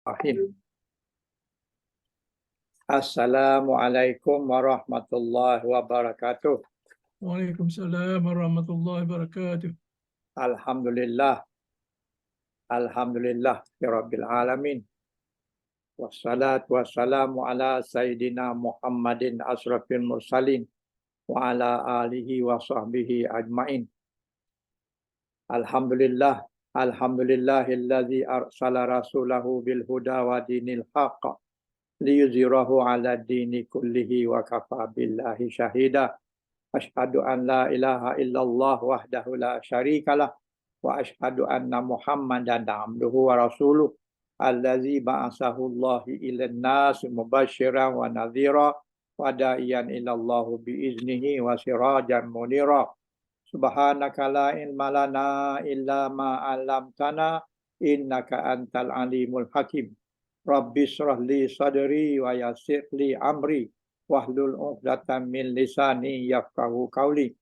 Bismillahirrahmanirrahim. Assalamualaikum warahmatullahi wabarakatuh. Waalaikumsalam warahmatullahi wabarakatuh. Alhamdulillah. Alhamdulillah Rabbil alamin. Wassalatu wassalamu ala Sayyidina Muhammadin asrafil mursalin wa ala alihi wa sahbihi ajmain. Alhamdulillah. Alhamdulillahilladzi arsala rasulahu bil huda wa dinil haqq liyuzhirahu ala dini kullihi wa kafa billahi syahida. Asyhadu an la ilaha illallah wahdahu la syarikalah wa asyhadu anna Muhammadan abduhu wa rasuluh allazi ba'atsahu Allahu ilan nas mubasysyiran wa nadhira wa da'iyan ila Allah bi iznihi wa sirajan munira. Subhanaka la ilma lana illa ma 'allamtana innaka antal alimul hakim. Rabbi shrah li sadri wa yassir li amri wahlul 'uqdatam min lisani yafqahu qawli.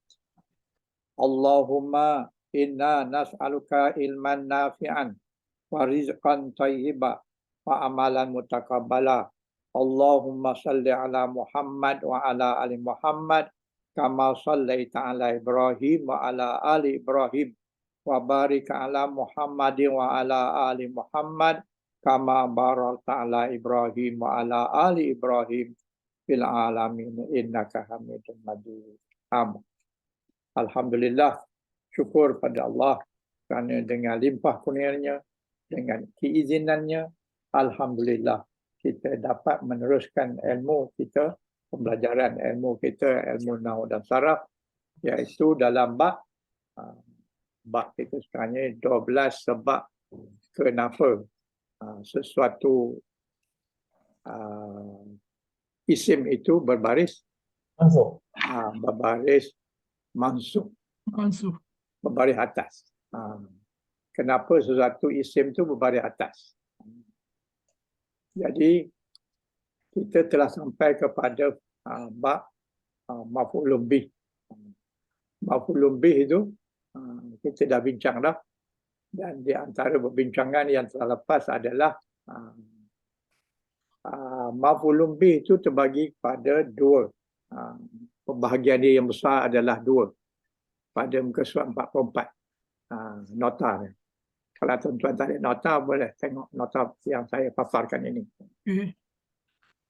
Allahumma inna nas'aluka ilman nafi'an wa rizqan thayyiban wa amalan mutaqabbala. Allahumma salli ala Muhammad wa ala ali Muhammad kama sallaita ala Ibrahim wa ala ali Ibrahim wa barik ala Muhammadin wa ala ali Muhammad kama barakta ala Ibrahim wa ala ali Ibrahim fil alamin innaka Hamidum Majid. Amin. Alhamdulillah, syukur pada Allah kerana dengan limpah kurnianya, dengan keizinannya, alhamdulillah kita dapat meneruskan ilmu kita, pembelajaran ilmu kita, ilmu nahwu dan saraf, iaitu dalam bab kita sekarang ni 12 sebab kenapa sesuatu isim itu berbaris Mansub. Berbaris mansub, berbaris atas. Kenapa sesuatu isim itu berbaris atas? Jadi kita telah sampai kepada bab maf'ulun bih. Maf'ulun bih itu kita dah bincang dah. Dan di antara perbincangan yang telah lepas adalah maf'ulun bih itu terbagi pada dua. Pembahagian dia yang besar adalah dua. Pada muka surat 44. Nota ni. Kalau tuan-tuan tak ada nota, boleh tengok nota yang saya paparkan ini.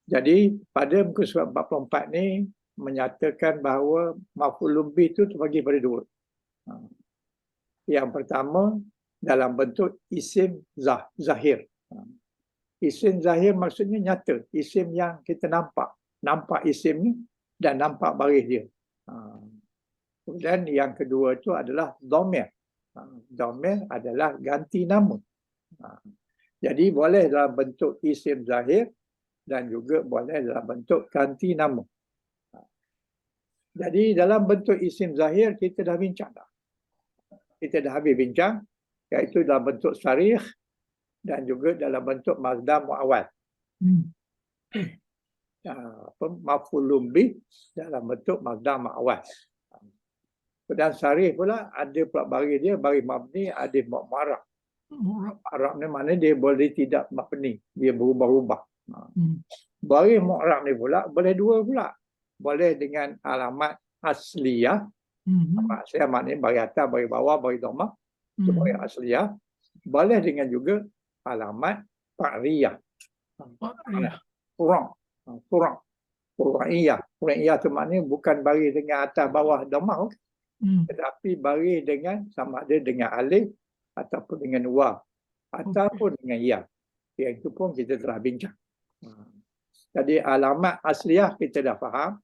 Jadi pada muka surat 44 ni menyatakan bahawa maf'ulun bih itu terbagi pada dua. Yang pertama dalam bentuk isim zahir. Isim zahir maksudnya nyata. Isim yang kita nampak. Nampak isim ni dan nampak baris dia. Dan yang kedua itu adalah dhamir. Dhamir adalah ganti nama. Jadi boleh dalam bentuk isim zahir dan juga boleh dalam bentuk ganti nama. Jadi dalam bentuk isim zahir kita dah bincang dah. Kita dah habis bincang, iaitu dalam bentuk sarih dan juga dalam bentuk mazdar muawwal. Maf'ulun bih dalam bentuk mazdar muawwal. Dan sarih pula ada pula baris dia, baris mabni, ada mu'arrab. Arab ni mana dia boleh tidak mabni, dia berubah-ubah. Baris mu'arrab ni pula boleh dua pula. Boleh dengan alamat asliyah. Alamat asliyah maknanya baris atas, baris bawah, baris dhammah. Itu baris asliyah. Boleh dengan juga alamat fa'riyah. Qur'iyah. Qur'iyah tu maknanya bukan baris dengan atas, bawah, dhammah. Tetapi baris dengan sama ada dengan alif ataupun dengan waw ataupun dengan ya. Yang itu pun kita telah bincang. Jadi alamat asliyah kita dah faham.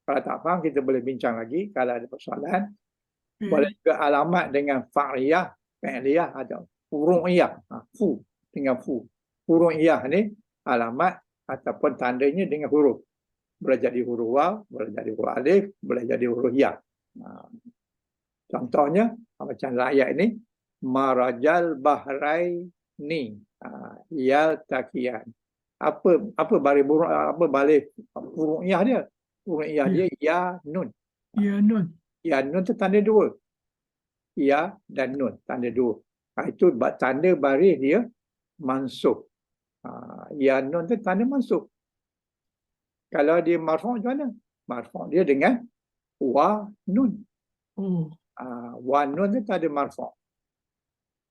Kalau tak faham kita boleh bincang lagi kalau ada persoalan. Boleh juga alamat dengan fa'riyah, fa'liyah atau furu'iyah. Fu dengan fu. Furu'iyah ni alamat ataupun tandanya dengan huruf. Boleh jadi huruf waw, boleh jadi huruf alif, boleh jadi huruf ya. Contohnya macam ayat ini, marajal bahraini yaltaqiyan. Apa baris buruk, apa baris furu'iyah dia? Furu'iyah dia ya nun. Ya nun. Ya nun tu tanda dua. Ya dan nun tanda dua. Itu tanda baris dia mansub. Ya nun tu tanda mansub. Kalau dia marfu' macam mana? Marfu' dia dengan wa nun. Oh. Wa nun tu tanda marfu'.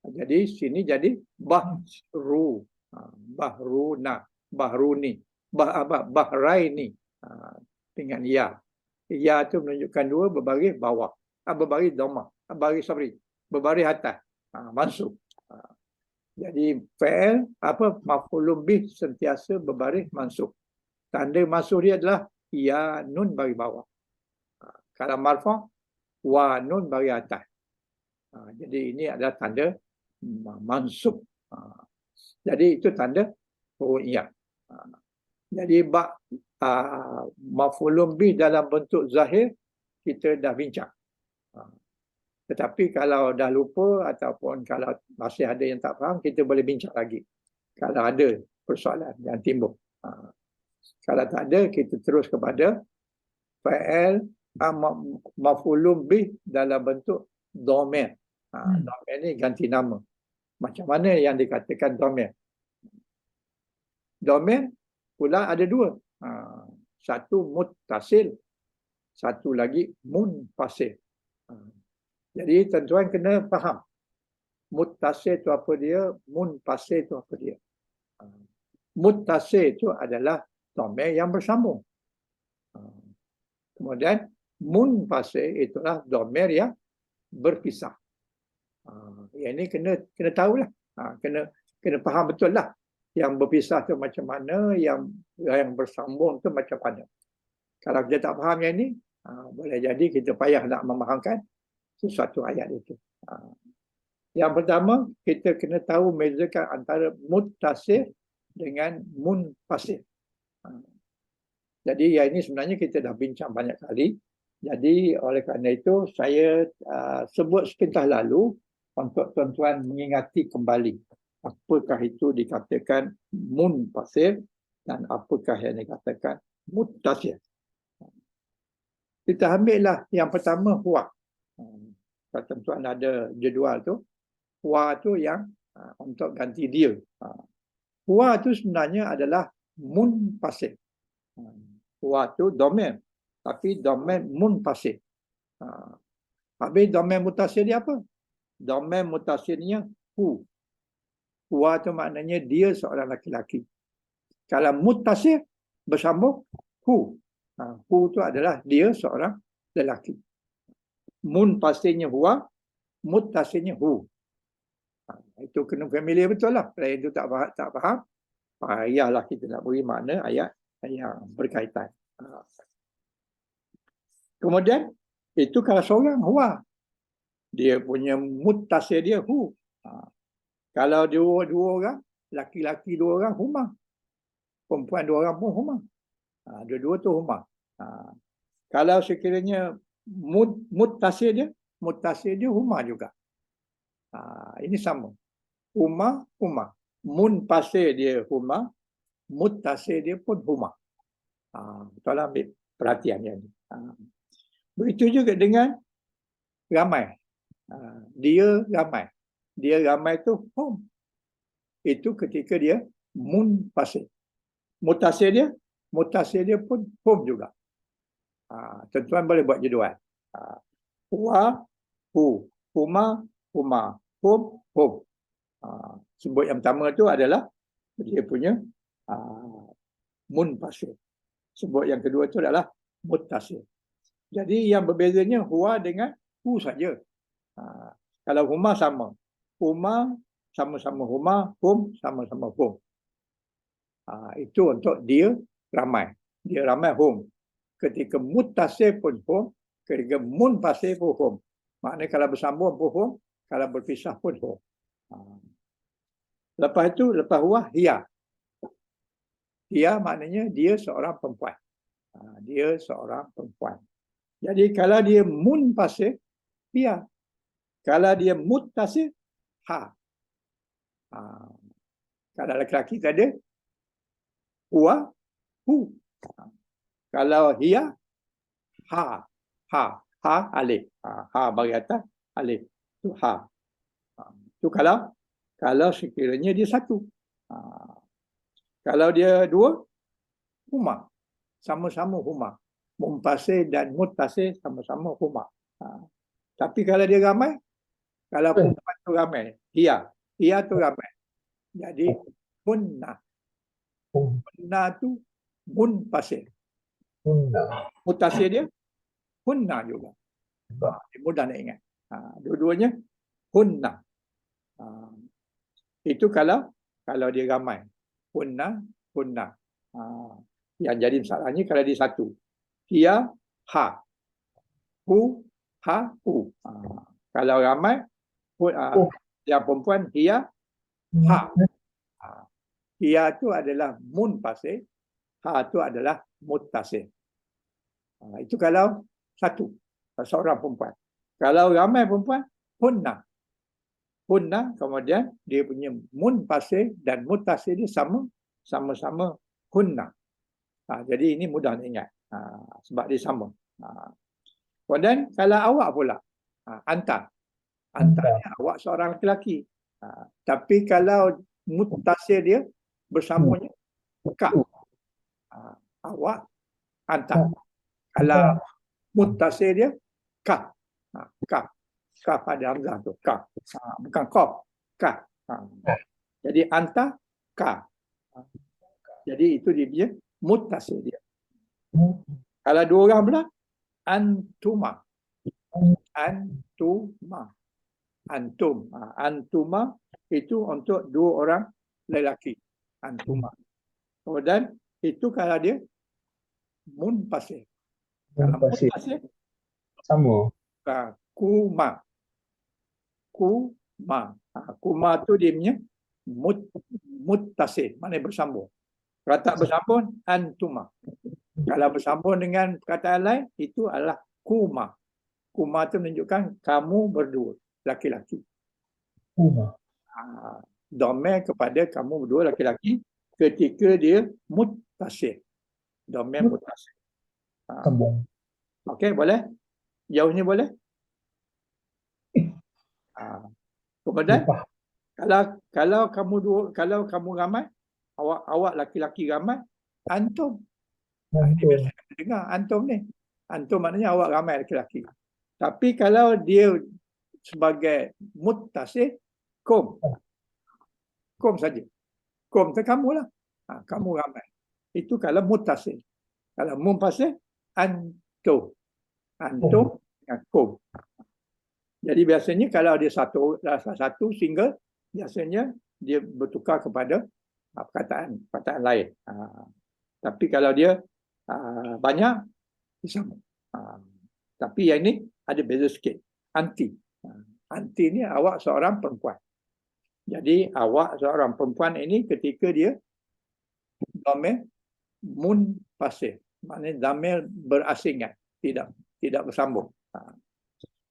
Jadi sini jadi bahru. Bahruna, bahruni, bahraini. Dengan ya. Ya tu menunjukkan dua berbaris bawah. Berbaris dhammah. Berbaris atas. Mansub. Jadi fi'il maf'ulun bih sentiasa berbaris mansub. Tanda mansub dia adalah ya nun baris bawah. Kalau marfu' wa nun baris atas. Jadi ini adalah tanda mansub. Jadi itu tanda ru'yah. Jadi maf'ulun bih dalam bentuk zahir kita dah bincang. Tetapi kalau dah lupa ataupun kalau masih ada yang tak faham, kita boleh bincang lagi. Kalau ada persoalan yang timbul. Kalau tak ada, kita terus kepada fa'il maf'ulun bih dalam bentuk dhamir. Dhamir ni ganti nama. Macam mana yang dikatakan dhamir? Dhamir pula ada dua. Satu muttasil, satu lagi munfasil. Jadi tuan-tuan kena faham. Muttasil itu apa dia, munfasil itu apa dia. Muttasil itu adalah dhamir yang bersambung. Kemudian munfasil itulah dhamir yang berpisah. Yang ini kena tahulah. Kena faham betul lah. Yang berpisah tu macam mana, yang bersambung tu macam mana. Kalau kita tak faham yang ini, boleh jadi kita payah nak memahamkan sesuatu ayat itu. Yang pertama, kita kena tahu bezakan antara muttasil dengan munfasil. Jadi yang ini sebenarnya kita dah bincang banyak kali. Jadi oleh kerana itu saya sebut sebentar lalu untuk tuan-tuan mengingati kembali apakah itu dikatakan munfasil dan apakah yang dikatakan muttasil. Kita ambillah yang pertama huwa. Kalau tuan-tuan ada jadual tu, huwa tu yang untuk ganti dia. Huwa tu sebenarnya adalah munfasil. Huwa tu dhamir, tapi dhamir munfasil. Habis dhamir muttasil dia apa? Dhamir muttasilnya hu. Huwa tu maknanya dia seorang laki-laki. Kalau muttasil bersambung hu. Hu tu adalah dia seorang lelaki. Munfasilnya huwa, muttasilnya hu. Itu kena familiar betul lah. Kalau itu tak faham, payahlah kita nak beri makna ayat yang berkaitan. Kemudian, itu kalau seorang huwa. Dia punya muttasil dia hu. Kalau dua orang, laki-laki dua orang, huma. Perempuan dua orang pun huma. Dua-dua tu huma. Kalau sekiranya muttasil dia huma juga. Ini sama. Huma. Munfasil dia huma. Muttasil dia pun huma. Tolong ambil perhatian yang ini. Begitu juga dengan ramai. Dia ramai. Dia ramai tu hum. Itu ketika dia munfasil. Muttasil dia pun hum juga. Tuan-tuan boleh buat jadual. Huwa, hu. Huma, huma. Hum, hum. Sebut yang pertama tu adalah dia punya munfasil. Sebut yang kedua tu adalah muttasil. Jadi yang berbezanya huwa dengan hu saja. Kalau huma sama. Huma sama-sama huma, hum sama-sama hum. Itu untuk dia ramai. Dia ramai hum. Ketika muttasil pun hum, ketika munfasil pun hum. Maknanya kalau bersambung pun hum, kalau berpisah pun hum. Lepas itu, lepas huwa, hiya. Hiya maknanya dia seorang perempuan. Dia seorang perempuan. Jadi kalau dia munfasil, hiya. Kalau dia muttasil, ha. Kalau lelaki tadi, huwa, hu. Kalau hiya, ha. Ha alif. Ha bagi atas, alif. Itu ha. Itu kalau sekiranya dia satu. Kalau dia dua, huma. Sama-sama huma. Muntasir dan mutasir sama-sama huma. Tapi kalau dia ramai, kalau perempuan tu ramai, ia tu ramai. Jadi hunna. Hunna tu muntasir. Mutasir dia hunna juga. Mudah nak ingat. Dua-duanya hunna. Itu kalau dia ramai. Hunna. Yang jadi masalahnya kalau dia satu. Ia, ha. Hu, ha, hu. Kalau ramai, yang perempuan, ia, ha. Ia tu adalah muntasir. Ha tu adalah mutasir. Itu kalau satu. Seorang perempuan. Kalau ramai perempuan, hunna. Hunna, kemudian dia punya muntasir dan mutasir dia sama-sama hunna. Jadi ini mudah nak ingat. Sebab dia sama. Kemudian kalau awak pula, anta. Antanya awak seorang lelaki. Tapi kalau mutasir dia bersamanya ka. Awak anta. Kalau mutasir dia ka. Ka. Ka pada hamzah tu. Ka. Bukan qaf. Ka. Jadi anta ka. Jadi itu dia mutasir dia. Kalau dua orang pula, antuma. Antuma. Antum. Antuma itu untuk dua orang lelaki. Antuma. Kemudian itu kalau dia munpasir. Kalau munpasir sama. Kuma. Kuma. Kuma tu dia punya muttasir. Maknanya bersambung. Kalau tak bersambung, antuma. Kalau bersambung dengan perkataan lain, itu adalah kuma. Kuma tu menunjukkan kamu berdua. Laki-laki. Domain kepada kamu berdua laki-laki ketika dia muttasir. Domain muttasir. Okey, boleh? Jauh ni boleh? Kemudian kalau kamu dua, kalau kamu ramai, awak laki-laki ramai, antum. Ini biasa kita dengar antum ni. Antum maknanya awak ramai laki-laki. Tapi kalau dia sebagai muttasir, kum. Kum saja. Kum tu kamu lah. Kamu ramai. Itu kalau muttasir. Kalau munpasir, antum. Antum dengan kum. Jadi biasanya kalau dia satu single, biasanya dia bertukar kepada perkataan lain. Tapi kalau dia banyak, dia sama. Tapi yang ini ada beza sikit. Anti. Anti ni awak seorang perempuan. Jadi awak seorang perempuan ini ketika dia dhamir munpasir. Maknanya dhamir berasingan. Tidak bersambung.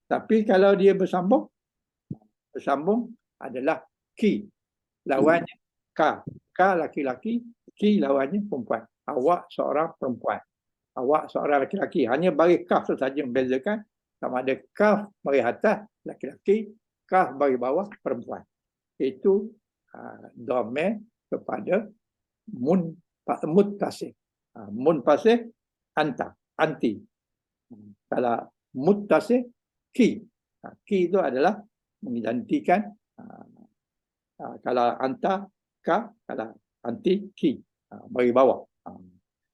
Tapi kalau dia bersambung adalah ki. Lawannya ka. Ka laki-laki, ki lawannya perempuan. Awak seorang perempuan. Awak seorang laki-laki. Hanya bagi kaf saja membezakan. Sama ada kaf bagi atas laki-laki, kaf bagi bawah perempuan. Itu dhamir kepada muttasir. Munpasir anta, anti. Kalau muttasir ki. Ki itu adalah menggantikan kalau anta ka, kalau anti ki, bagi bawah.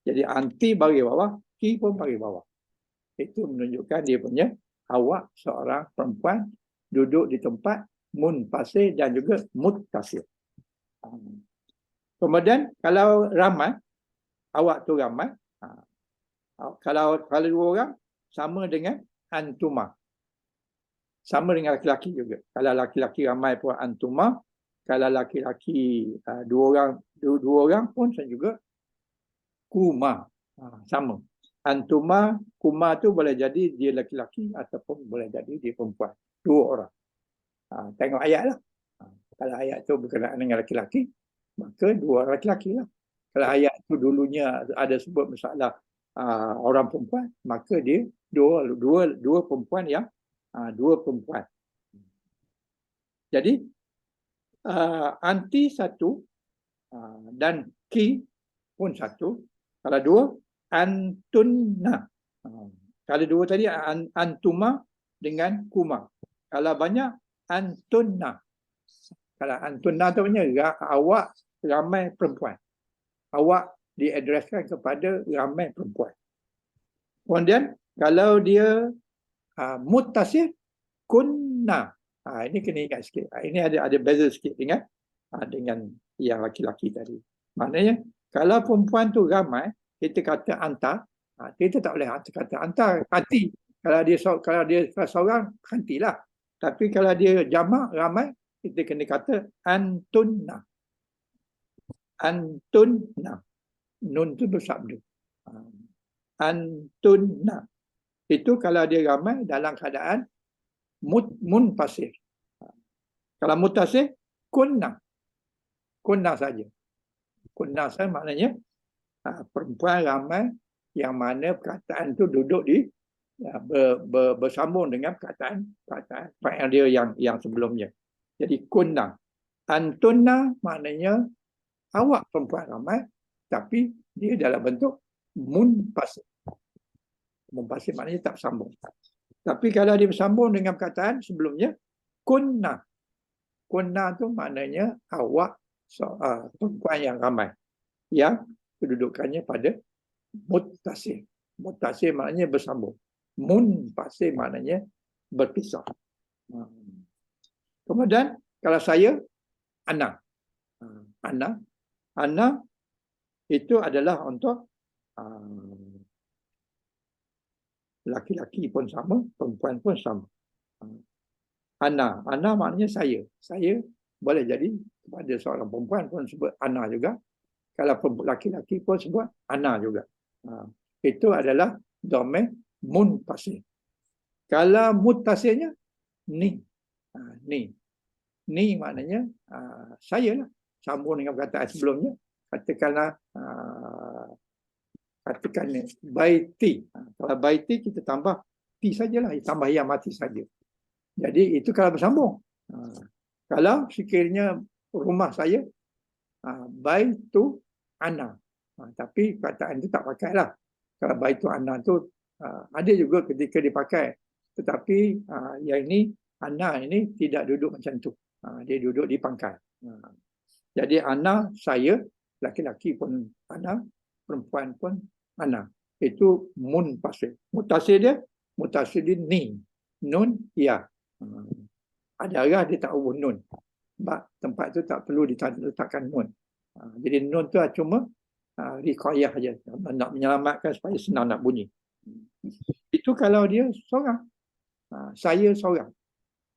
Jadi anti bagi bawah, ki pun bagi bawah. Itu menunjukkan dia punya awak seorang perempuan duduk di tempat munpasir dan juga muttasir. Kemudian kalau ramai, awak tu ramai. Kalau dua orang sama dengan antuma. Sama dengan laki-laki juga. Kalau laki-laki ramai pun antuma. Kalau laki-laki dua orang pun juga kuma. Sama. Antuma, kuma tu boleh jadi dia laki-laki ataupun boleh jadi dia perempuan. Dua orang. Tengok ayat lah. Kalau ayat tu berkenaan dengan laki-laki, maka dua orang laki-laki lah. Kalau ayat tu dulunya ada sebut masalah orang perempuan, maka dia dua perempuan yang dua perempuan. Jadi anti satu, Dan ki pun satu. Kalau dua, antunna. Kalau dua tadi antuma dengan kuma. Kalau banyak, antunna. Kalau antunna tu punya awak ramai perempuan. Awak diadreskan kepada ramai perempuan. Kemudian kalau dia muttasil, kunna. Ini kena ingat sikit. Ini ada beza sikit dengan yang laki-laki tadi. Maknanya kalau perempuan tu ramai, kita kata antar, kita tak boleh kata antar, hati. Kalau dia seorang, hantilah. Tapi kalau dia jamak ramai, kita kena kata antunna. Antunna. Nun tu bersabda. Antunna. Itu kalau dia ramai dalam keadaan munfasil. Kalau muttasil, kunna. Kunna saja. Kunna saja maknanya perempuan ramai yang mana perkataan itu duduk di bersambung dengan perkataan fa'il dia yang sebelumnya. Jadi kunna. Antunna maknanya awak perempuan ramai tapi dia dalam bentuk munfasil. Munfasil maknanya tak bersambung. Tapi kalau dia bersambung dengan perkataan sebelumnya, kunna. Kunna tu maknanya awak perempuan yang ramai yang kedudukannya pada muttasil. Muttasil maknanya bersambung. Munfasil maknanya berpisah. Kemudian kalau saya, ana. Ana itu adalah untuk laki-laki pun sama, perempuan pun sama. Ana maknanya saya. Saya boleh jadi kepada seorang perempuan pun sebut ana juga. Kalau laki-laki pun sebut ana juga. Itu adalah domain munfasil. Kalau muttasilnya ni. Ni maknanya saya lah. Sambung dengan perkataan sebelumnya. Katakanlah baiti. Kalau baiti kita tambah ti sajalah, tambah yang mati saja. Jadi itu kalau bersambung. Kalau sekiranya rumah saya, baitu ana. Tapi perkataan itu tak pakailah. Kalau baitu ana tu ada juga ketika dipakai. Tetapi yang ini, ana ini tidak duduk macam tu. Dia duduk di pangkal. Jadi ana, saya, laki-laki pun ana, perempuan pun ana. Itu munfasil. Muttasil dia ni. Nun, ya. Ada arah dia tak ubah nun. Sebab tempat tu tak perlu diletakkan nun. Jadi nun tu cuma riqayah saja. Nak menyelamatkan supaya senang nak bunyi. Itu kalau dia seorang. Saya seorang.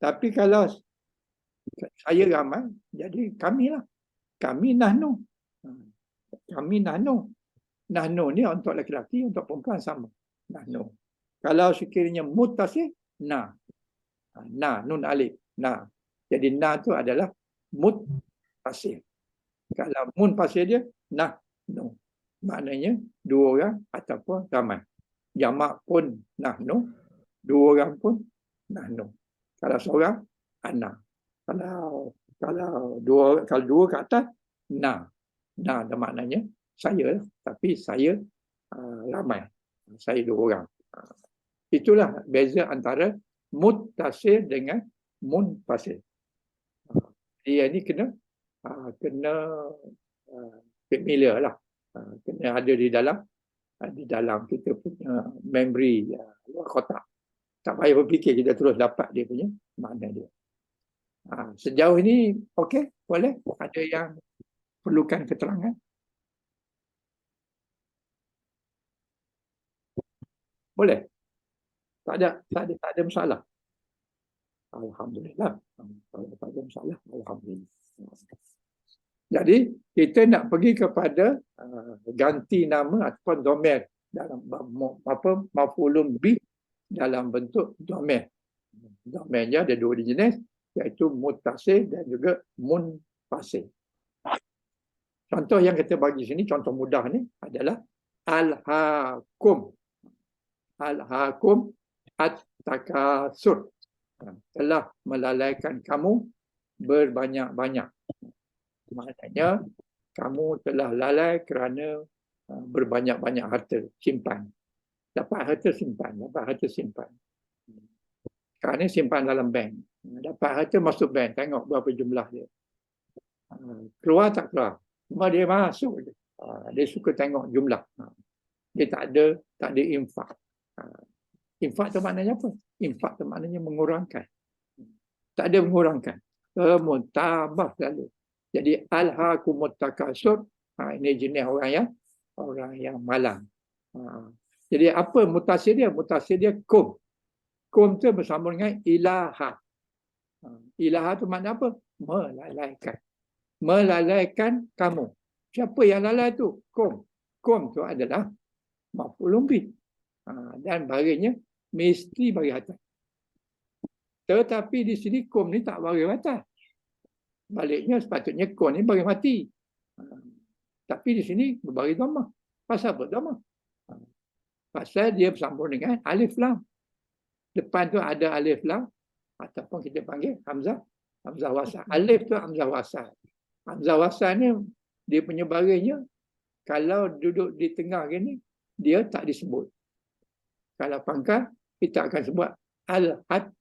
Tapi kalau saya ramai, jadi kamilah. Kami nahnu. Kami nahnu. Nahnu ni untuk lelaki, untuk perempuan sama. Nahnu. Kalau sekiranya muttasil, na. Na, nun alif. Na. Jadi na tu adalah muttasil. Kalau munfasil dia, nahnu. Maknanya dua orang ataupun ramai. Jamak pun nahnu. Dua orang pun nahnu. Kalau seorang, ana. Kalau dua ke atas, na. Na ada maknanya saya lah. Tapi saya ramai. Saya dua orang. Itulah beza antara muttasil dengan munfasil. Dia ni kena familiar lah. Kena ada di dalam kita punya memory luar kotak. Tak payah berfikir, kita terus dapat dia punya makna dia. Sejauh ini okey, boleh? Ada yang perlukan keterangan? Boleh? Tak ada masalah. Alhamdulillah. Kalau tak ada masalah, alhamdulillah. Jadi kita nak pergi kepada ganti nama ataupun dhamir dalam maf'ulun bih dalam bentuk dhamir. Dhamirnya ada dua jenis, iaitu muttasil dan juga munfasil. Contoh yang kita bagi sini, contoh mudah ni adalah alhaakum. Alhaakum at-takasur. Telah melalaikan kamu berbanyak-banyak. Maknanya kamu telah lalai kerana berbanyak-banyak harta, simpan. Dapat harta simpan, dapat harta simpan. Sekarang ni simpan dalam bank. Dapat harta masuk bank, tengok berapa jumlah dia. Keluar tak keluar. Cuma dia masuk je. Dia suka tengok jumlah. Dia tak ada infak. Infak tu maknanya apa? Infak tu maknanya mengurangkan. Tak ada mengurangkan. Semua tambah selalu. Jadi alhaakumut takasur. Ini jenis orang yang malang. Jadi apa mutasi dia? Mutasi dia kum. Kum tu bersambung dengan ilaha. Ilaha tu makna apa? Melalaikan. Melalaikan kamu. Siapa yang lalai tu? Kum. Kum tu adalah maf'ulun bih. Dan barisnya mesti baris atas. Tetapi di sini kum ni tak baris atas. Baliknya sepatutnya kum ni baris mati. Tapi di sini berbaris dhammah. Pasal apa dhammah? Pasal dia bersambung dengan alif lam. Depan tu ada alif lam ataupun kita panggil hamzah, hamzah wasal. Alif tu hamzah wasal. Hamzah wasal ni dia punya barisnya kalau duduk di tengah gini dia tak disebut. Kalau pangkal kita akan sebut al-hat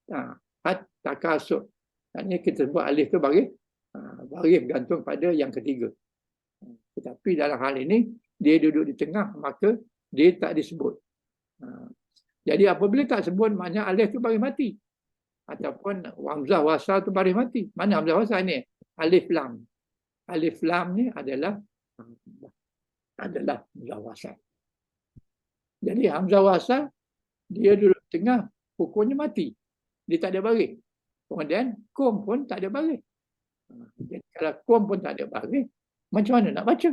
takasur. Maksudnya kita sebut alif tu baris bergantung pada yang ketiga. Tetapi dalam hal ini dia duduk di tengah maka dia tak disebut. Jadi apabila tak sebut maknanya alif tu baris mati. Ataupun hamzah wasal tu baris mati. Mana hamzah wasal ni? Alif lam. Alif lam ni adalah hamzah wasal. Jadi hamzah wasal dia duduk tengah hukumnya mati. Dia tak ada baris. Kemudian kum pun tak ada baris. Jadi kalau kum pun tak ada baris, macam mana nak baca?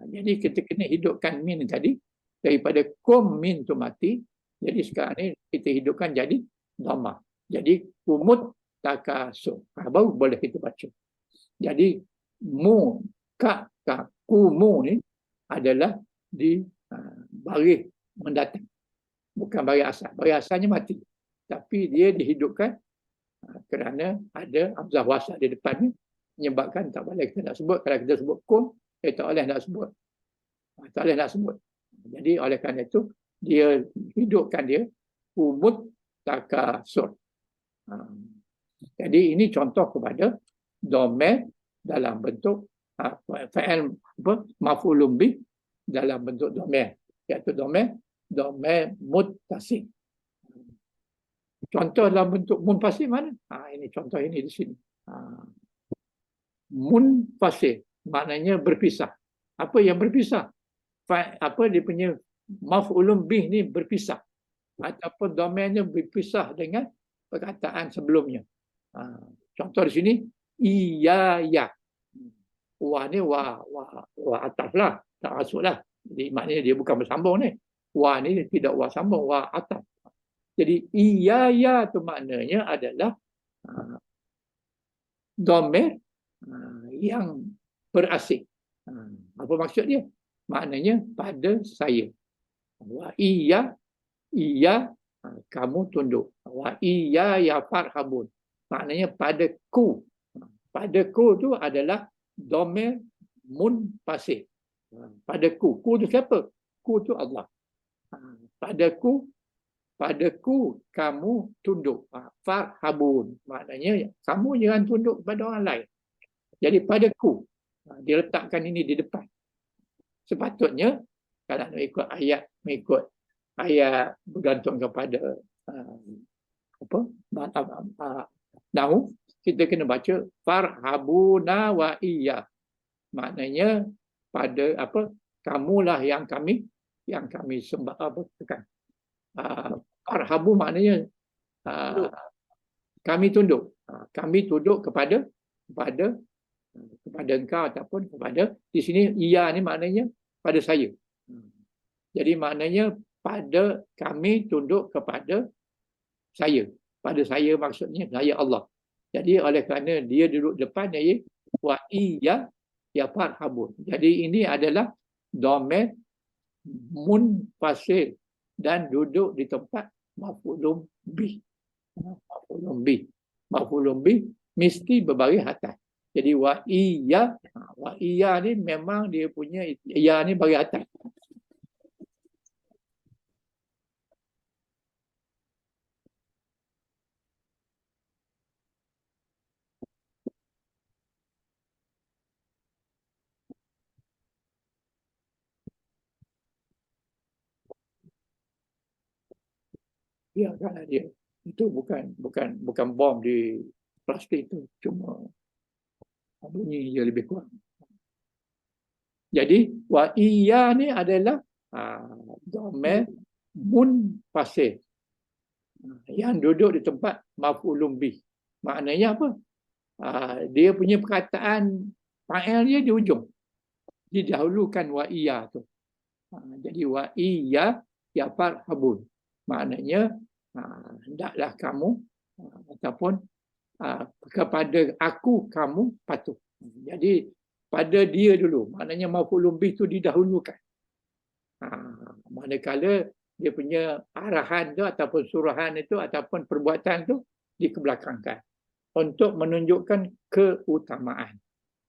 Jadi kita kena hidupkan min tadi. Daripada kum min tu mati. Jadi sekarang ni kita hidupkan jadi dhammah. Jadi kumut takasur. Baru boleh kita baca. Jadi mu, ka, kumu ni adalah di baris mendatang. Bukan baris asal. Baris asalnya mati. Tapi dia dihidupkan kerana ada hamzah wasal di depan ni. Menyebabkan tak boleh kita nak sebut. Kalau kita sebut kum, tak boleh nak sebut. Tak boleh nak sebut. Jadi oleh kerana itu, dia hidupkan dia kumut takasur. Jadi ini contoh kepada domain dalam bentuk fa'il maf'ulun bih dalam bentuk domain, iaitu domain muttasil. Contoh dalam bentuk munfasil mana? Ini contoh ini di sini. Munfasil maknanya berpisah. Apa yang berpisah? Apa dia punya maf'ulun bih ni berpisah ataupun domainnya berpisah dengan perkataan sebelumnya. Contoh di sini iya ya. Wah ni wah ataf lah, tak masuk lah. Jadi maknanya dia bukan bersambung ni. Wah ni tidak wah sambung, wah ataf. Jadi iya ya tu maknanya adalah domain yang berasing. Apa maksud dia? Maknanya pada saya. Wa iya kamu tunduk. Wa iya ya farhabun. Maknanya padaku. Padaku tu adalah domain munfasil. Padaku. Ku tu siapa? Ku tu Allah. Padaku kamu tunduk. Farhabun. Maknanya kamu jangan tunduk kepada orang lain. Jadi padaku. Dia letakkan ini di depan. Sepatutnya kalau nak ikut ayat bergantung kepada nahu, kita kena baca farhabuna wa iya. Maknanya pada kamulah yang kami sembah tekan. Farhabu maknanya kami tunduk. Kami tunduk kepada engkau ataupun kepada, di sini iya ni maknanya pada saya. Jadi maknanya pada kami tunduk kepada saya. Pada saya maksudnya saya Allah. Jadi oleh kerana dia duduk depan dia wa iya ya farhabun. Jadi ini adalah domain munfasil dan duduk di tempat maf'ulun bih. Maf'ulun bih mesti berbaris atas. Jadi wa iya ni memang dia punya ya ni bagi atas. Ya kan dia. Itu bukan bom di plastik itu, cuma bunyi dia lebih kurang. Jadi wa iya ni adalah domain munfasil yang duduk di tempat maf'ulun bih. Maknanya apa? Dia punya perkataan fa'il dia di ujung. Didahulukan wa iya tu. Jadi wa iya ya farhabun. Maknanya hendaklah kamu ataupun kepada aku kamu patuh. Jadi pada dia dulu. Maknanya maf'ulun bih tu didahulukan. Manakala dia punya arahan tu ataupun suruhan itu ataupun perbuatan tu dikebelakangkan untuk menunjukkan keutamaan.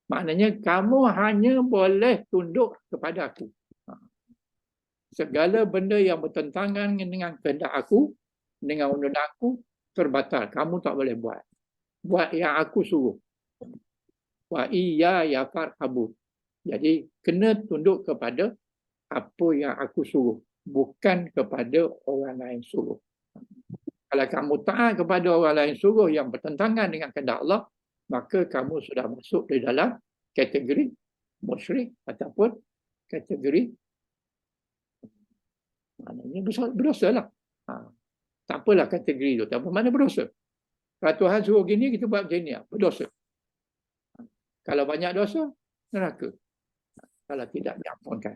Maknanya kamu hanya boleh tunduk kepada aku. Segala benda yang bertentangan dengan kehendak aku, dengan undang aku, terbatal. Kamu tak boleh buat. Buat yang aku suruh. Wa iya ya farhabun. Jadi kena tunduk kepada apa yang aku suruh, bukan kepada orang lain suruh. Kalau kamu taat kepada orang lain suruh yang bertentangan dengan kehendak Allah, maka kamu sudah masuk di dalam kategori musyrik ataupun kategori maknanya berdosa lah. Tak apalah kategori itu, tapi mana berdosa. Kalau Tuhan suruh gini, kita buat macam ni, berdosa. Kalau banyak dosa, neraka. Kalau tidak, diampunkan.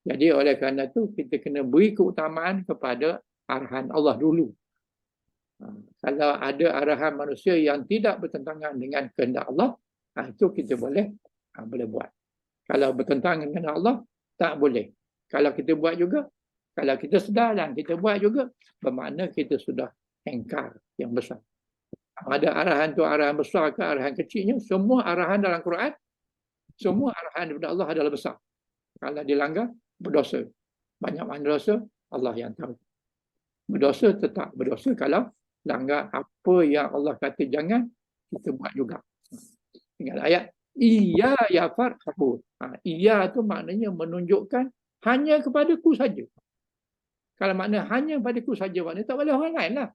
Jadi oleh kerana itu, kita kena beri keutamaan kepada arahan Allah dulu. Kalau ada arahan manusia yang tidak bertentangan dengan kehendak Allah, itu kita boleh buat. Kalau bertentangan dengan Allah, tak boleh. Kalau kita buat juga, kalau kita sedar dan kita buat juga, bermakna kita sudah engkar yang besar. Ada arahan tu arahan besar ke arahan kecilnya, semua arahan dalam Quran, semua arahan daripada Allah adalah besar. Kalau dilanggar, berdosa. Banyak mana dosa, Allah yang tahu. Berdosa tetap berdosa kalau langgar apa yang Allah kata jangan, kita buat juga. Ingat ayat, iya ya farhabun. Iya tu maknanya menunjukkan hanya kepadaku saja. Kalau makna hanya padaku saja, maknanya tak boleh orang lain lah.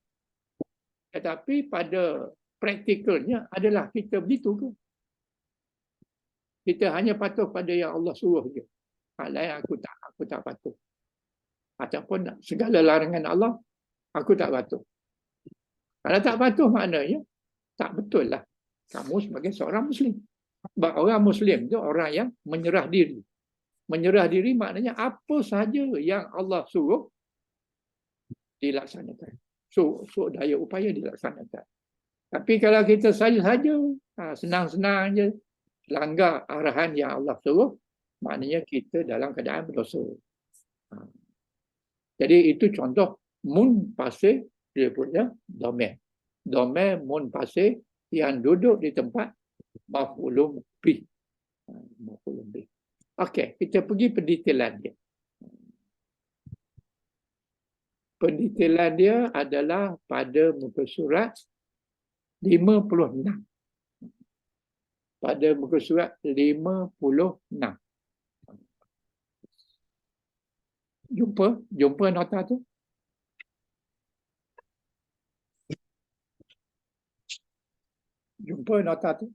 Tetapi pada praktikalnya adalah kita begitu ke? Kita hanya patuh pada yang Allah suruh je. Hal lain aku tak patuh. Ataupun segala larangan Allah, aku tak patuh. Kalau tak patuh maknanya, tak betul lah. Kamu sebagai seorang Muslim. Sebab orang Muslim tu orang yang menyerah diri. Menyerah diri maknanya apa sahaja yang Allah suruh, dilaksanakan. So daya upaya dilaksanakan. Tapi kalau kita saja-saja, senang-senang je, langgar arahan yang Allah suruh, maknanya kita dalam keadaan berdosa. Jadi itu contoh munfasil dia punya domain. Domain munfasil yang duduk di tempat maf'ulun bih. Maf'ulun bih. Okey, kita pergi pendetailan dia. Pendetailan dia adalah pada muka surat 56. Pada muka surat 56. Jumpa nota tu? Jumpa nota tu?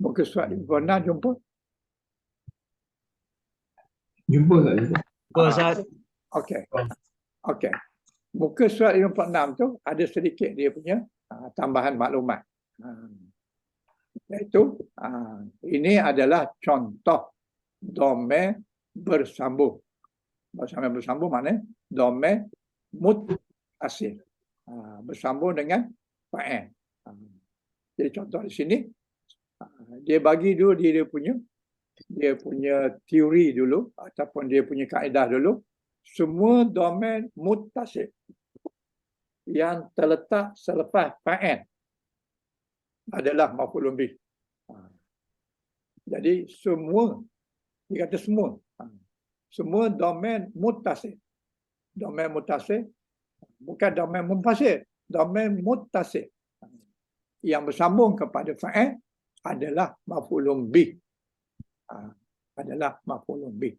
Muka surat 56 jumpa? Jumpa tak? Ustaz. Okey. Okey. Muka surat 56 tu ada sedikit dia punya tambahan maklumat. Iaitu ini adalah contoh domain bersambung. Domain bersambung maknanya domain mutasil. Bersambung dengan fa'il. Jadi contoh di sini dia bagi dulu dia punya teori dulu ataupun dia punya kaedah dulu. Semua domain mutasil yang terletak selepas fa'il adalah maf'ulun bih. Jadi semua, dia kata semua. Semua domain muttasil. Domain muttasil bukan domain munfasil, domain muttasil. Yang bersambung kepada fa'il adalah maf'ulun bih. Adalah maf'ulun bih.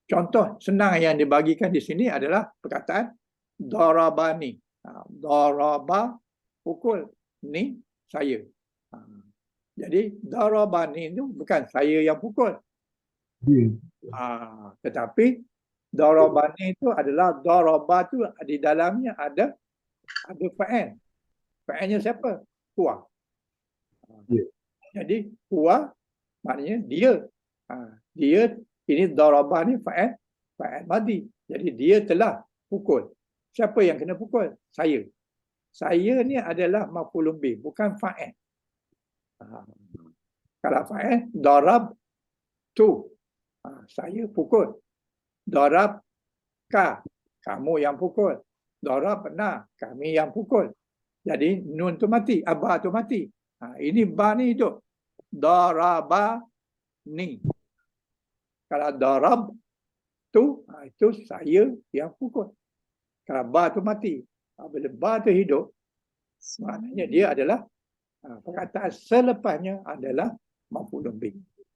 Contoh senang yang dibagikan di sini adalah perkataan darabani. Daraba pukul, ni saya. Jadi darabani itu bukan saya yang pukul. Dia. Tetapi darabani itu adalah daraba tu di dalamnya ada fa'il. Fa'ilnya siapa? Huwa. Ya. Jadi huwa maknanya dia. Dia ini darabah ni fa'il madi. Jadi dia telah pukul. Siapa yang kena pukul? Saya. Saya ni adalah maf'ulun bih, bukan fa'il. Kalau fa'il, darab tu. Saya pukul. Darab ka. Kamu yang pukul. Darab na. Kami yang pukul. Jadi nun tu mati. Aba tu mati. Ini ba ni hidup. Daraba ni. Kalau darab tu, itu saya yang pukul. Kalau ba tu mati. Bila ba tu hidup, maknanya dia adalah perkataan selepasnya adalah maf'ulun bih.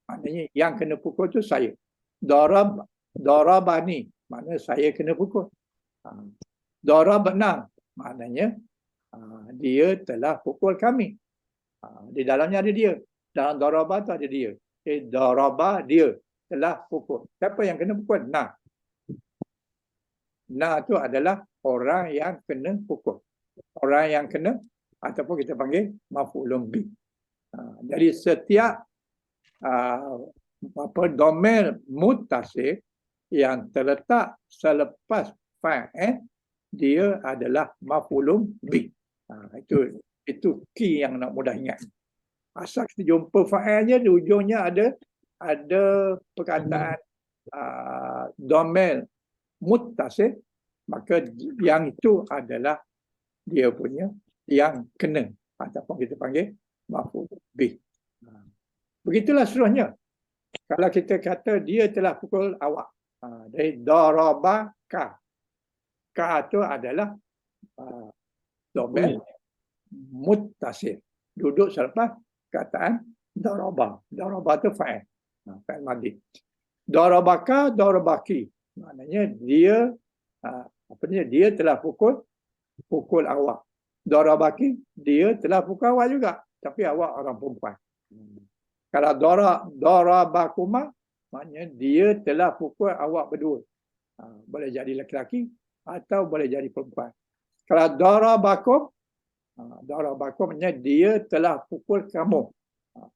Maknanya yang kena pukul tu saya. Darabani, maknanya saya kena pukul. Darabna, maknanya dia telah pukul kami. Di dalamnya ada dia. Dalam darabah tu ada dia. Darabah dia telah pukul. Siapa yang kena pukul? Na. Na tu adalah orang yang kena pukul. Orang yang kena, ataupun kita panggil maf'ulun bih. Jadi setiap domain muttasil yang terletak selepas fa'il, dia adalah maf'ulun bih. Itu key yang nak mudah ingat. Asal kita jumpa fa'ilnya, di ujungnya ada perkataan domain muttasil, maka yang itu adalah dia punya yang kena, ataupun kita panggil maf'ul bih. Begitulah seterusnya. Kalau kita kata dia telah pukul awak, dari daraba ka. Ka itu adalah domain muttasil. Duduk selepas kataan daraba. Daraba itu fa'il. Fa'il madi. Darabaka, darabaki. Maknanya dia dia telah pukul awak. Darabaki, dia telah pukul awak juga. Tapi awak orang perempuan. Kalau darabakuma, maknanya dia telah pukul awak berdua. Boleh jadi lelaki atau boleh jadi perempuan. Kalau darabakum, maknanya dia telah pukul kamu.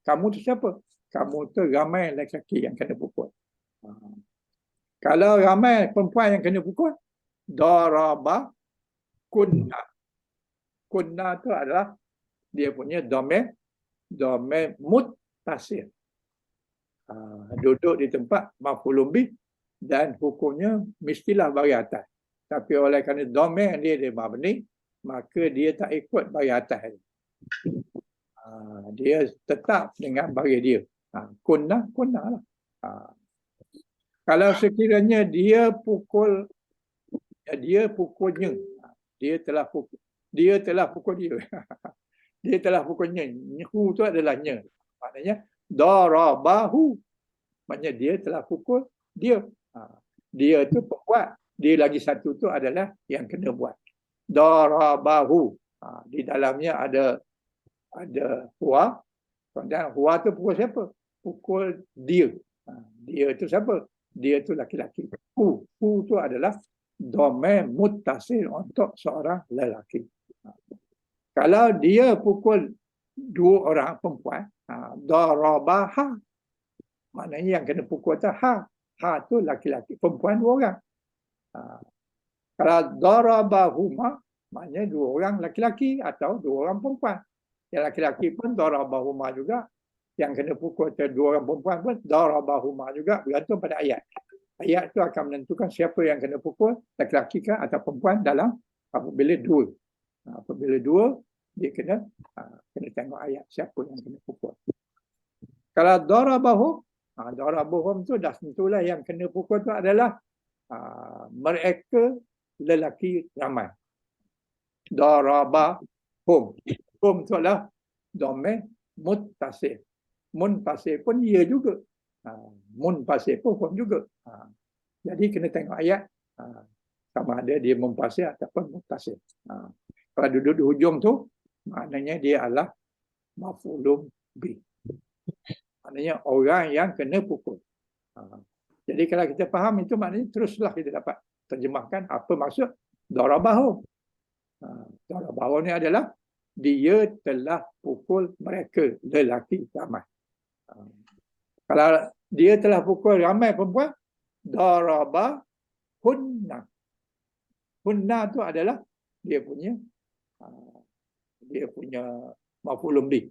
Kamu tu siapa? Kamu tu ramai lelaki yang kena pukul. Kalau ramai perempuan yang kena pukul, daraba kunna. Kunna tu adalah dia punya domain muttasil. Duduk di tempat maf'ulun bih dan hukumnya mestilah baris atas. Tapi oleh kerana domain dia mabni, maka dia tak ikut baris atas. Dia tetap dengan baris dia. Kunna lah. Kalau sekiranya dia pukulnya, dia telah pukul dia. Dia telah pukulnya. Hu tu adalah nya. Maknanya darabahu. Maknanya dia telah pukul dia. Dia tu pembuat. Dia lagi satu tu adalah yang kena buat. Darabahu. Di dalamnya ada huwa. Dan huwa tu pukul siapa? Pukul dia. Dia tu siapa? Dia tu laki-laki. Hu tu adalah domain muttasil untuk seorang lelaki. Kalau dia pukul dua orang perempuan, darabaha. Maknanya yang kena pukul tu ha. Ha tu laki-laki, perempuan dua orang. Kalau darabahuma, maknanya dua orang laki-laki atau dua orang perempuan. Yang laki-laki pun darabahuma juga. Yang kena pukul tu dua orang perempuan pun darabahuma juga, bergantung pada ayat. Ayat itu akan menentukan siapa yang kena pukul, laki-laki kah atau perempuan dalam apabila dua. Apabila dua, dia kena tengok ayat siapa yang kena pukul. Kalau darabahum tu dah tentulah yang kena pukul tu adalah mereka lelaki ramai. Darabahum. Hum tu adalah domain muttasil. Munfasil pun ia juga. Munfasil pun hum juga. Jadi kena tengok ayat sama ada dia munfasil ataupun muttasil. Kalau duduk di hujung tu, maknanya dia adalah maf'ulun bih. Maknanya orang yang kena pukul. Jadi kalau kita faham itu, maknanya teruslah kita dapat terjemahkan apa maksud darabahu. Darabahu ni adalah dia telah pukul mereka lelaki ramai. Kalau dia telah pukul ramai perempuan, daraba hunna. Hunna tu adalah dia punya maf'ulun bih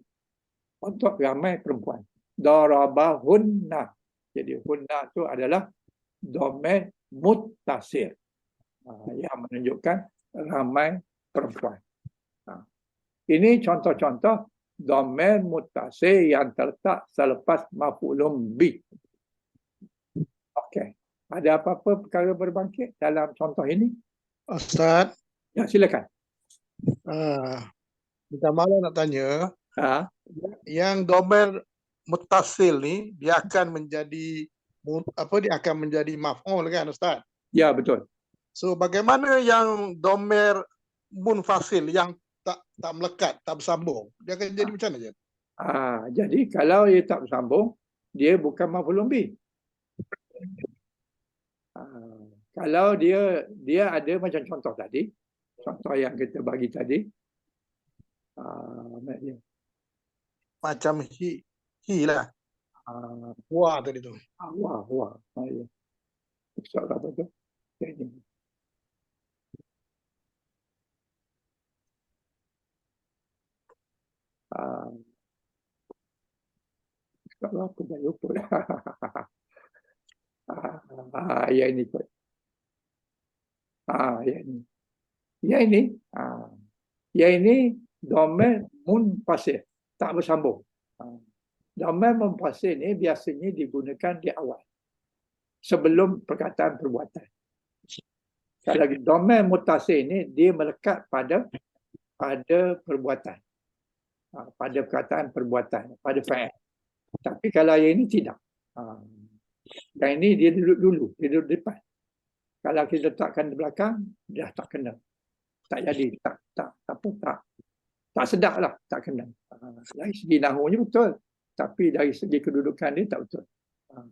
untuk ramai perempuan. Daraba hunna. Jadi hunna tu adalah domain muttasil yang menunjukkan ramai perempuan. Ini contoh-contoh domain muttasil yang terletak selepas maf'ulun bih. Okey. Ada apa-apa perkara berbangkit dalam contoh ini? Ustaz, Ya, silakan. minta maaf nak tanya, yang domain muttasil ni dia akan menjadi dia akan menjadi maf'ul kan Ustaz? Ya, betul. So bagaimana yang domain munfasil yang tak melekat, tak bersambung? Dia akan jadi macam mana je? Jadi kalau dia tak bersambung, dia bukan maf'ulun bih. Kalau dia ada macam contoh tadi, contoh yang kita bagi tadi, Macam hi lah. Wah tadi tu. wah. Soal apa tu? Jadi, kalau aku dah lupa dah. Yang ini kot. Yang ini domain munfasil, tak bersambung. Domain munfasil ni biasanya digunakan di awal, sebelum perkataan perbuatan. Kalau domain muttasil ni dia melekat pada perbuatan. Pada perkataan perbuatan, pada fa'il. Tapi kalau yang ini tidak. Yang ini dia duduk dulu, dia duduk depan. Kalau kita letakkan di belakang, dah tak kena. Tak jadi, tak sedap lah, tak kena. Dari segi nahunya betul, tapi dari segi kedudukan dia tak betul.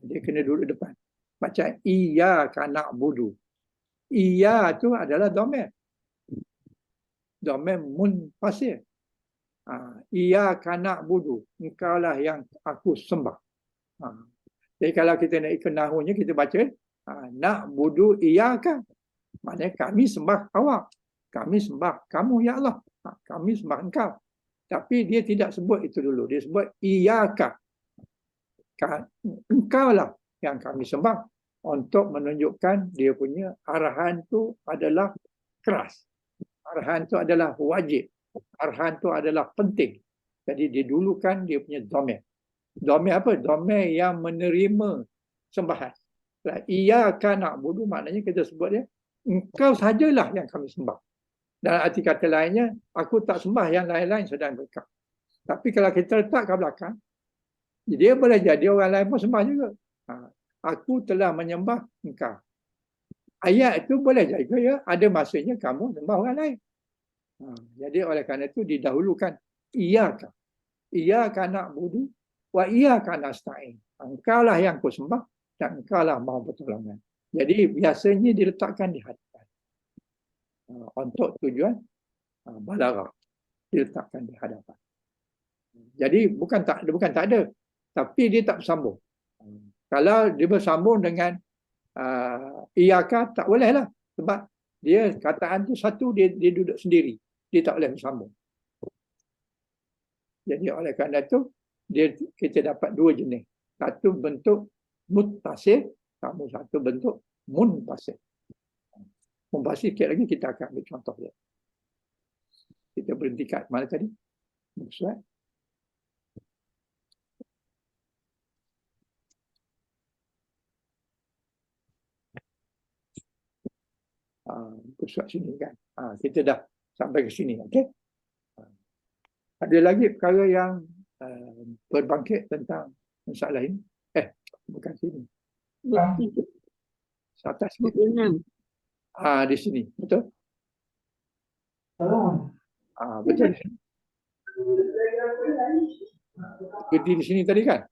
Dia kena duduk depan. Macam iyyaka na'budu. Iya tu adalah domain. Domain munfasil. Iyyaka na'budu. Engkaulah yang aku sembah. Jadi kalau kita nak ikut nahunya, kita baca na'budu iyyaka. Maknanya kami sembah awak. Kami sembah kamu ya Allah. Kami sembah engkau. Tapi dia tidak sebut itu dulu. Dia sebut iyyaka. Engkaulah yang kami sembah, untuk menunjukkan dia punya arahan tu adalah keras. Arahan tu adalah wajib. Arahan tu adalah penting. Jadi didulukan dia punya domain. Domain apa? Domain yang menerima sembahan. Iyyaka na'budu maknanya kita sebut dia, engkau sajalah yang kami sembah. Dalam arti kata lainnya, aku tak sembah yang lain-lain sedang berkah. Tapi kalau kita letak ke belakang, dia boleh jadi orang lain pun sembah juga. Aku telah menyembah engkau. Ayat itu boleh jadi ada masanya kamu sembah orang lain. Jadi oleh kerana itu didahulukan iyyaka. Iyyaka na'budu wa iyyaka nasta'in. Engkaulah yang aku sembah dan engkaulah maha pertolongan. Jadi biasanya diletakkan di hadapan. Untuk tujuan balaghah, diletakkan di hadapan. Jadi bukan tak ada, tapi dia tak bersambung. Kalau dia bersambung dengan iyyaka, tak boleh lah. Sebab dia kataan tu satu, dia duduk sendiri. Dia tak boleh bersambung. Jadi oleh kerana itu, kita dapat dua jenis. Satu bentuk muttasil, sama satu bentuk munfasil. Munfasil sikit lagi kita akan ambil contoh dia. Kita berhenti kat mana tadi? Muka surat. Muka surat sini kan. Kita dah sampai ke sini. Okey. Ada lagi perkara yang berbangkit tentang masalah ini? Bukan sini. Atas sikit. Di sini. Betul? Betul. Berhenti di sini tadi kan?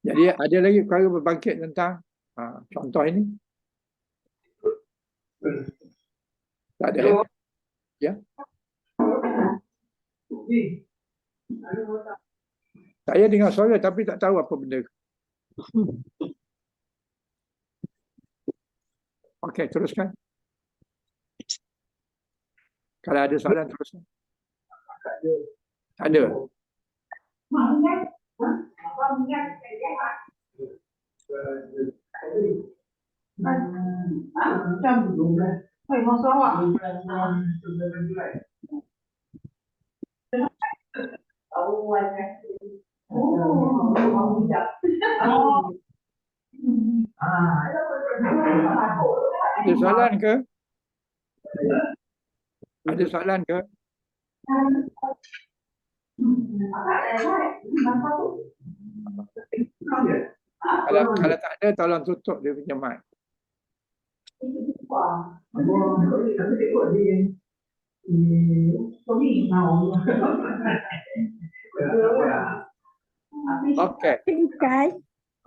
Jadi ada lagi perkara berbangkit tentang contoh ini? Tak ada. Ya. Saya dengar suara tapi tak tahu apa benda. Okey, teruskan. Kalau ada soalan teruskan. Tak ada. Ada soalan ke? Ada soalan ke? Kalau tak ada, tolong tutup dia punya mic. Okey.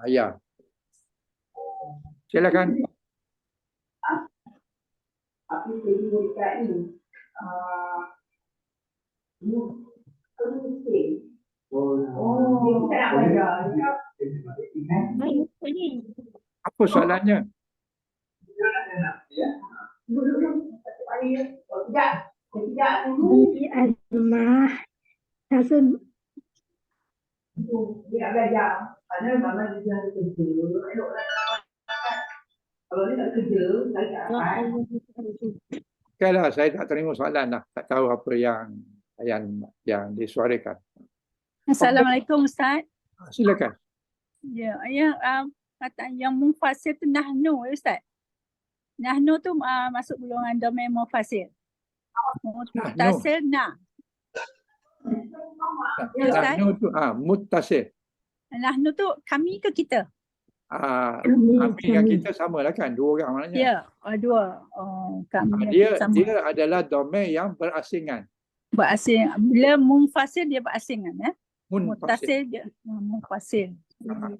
Ya. Silakan. Apa soalannya? Di rumah rasa dia belajar. Padahal mama dia ada kerja. Kalau dia tak kerja, saya tak akan. Okeylah, saya tak terima soalan dah. Tak tahu apa yang disuarakan. Assalamualaikum Ustaz. Silakan. Ya, kata yang munfasil tu nahnu Ustaz. Nahnu tu masuk golongan domain munfasil. Muttasil na. Nahnu tu muttasil. Nahnu tu kami ke kita? Kami dengan kita sama lah kan, dua orang maknanya. Ya, dua. Kami Dia sama. adalah domain yang berasingan. Berasing. Bila munfasil dia berasingan Munfasil. Muttasil dia munfasil.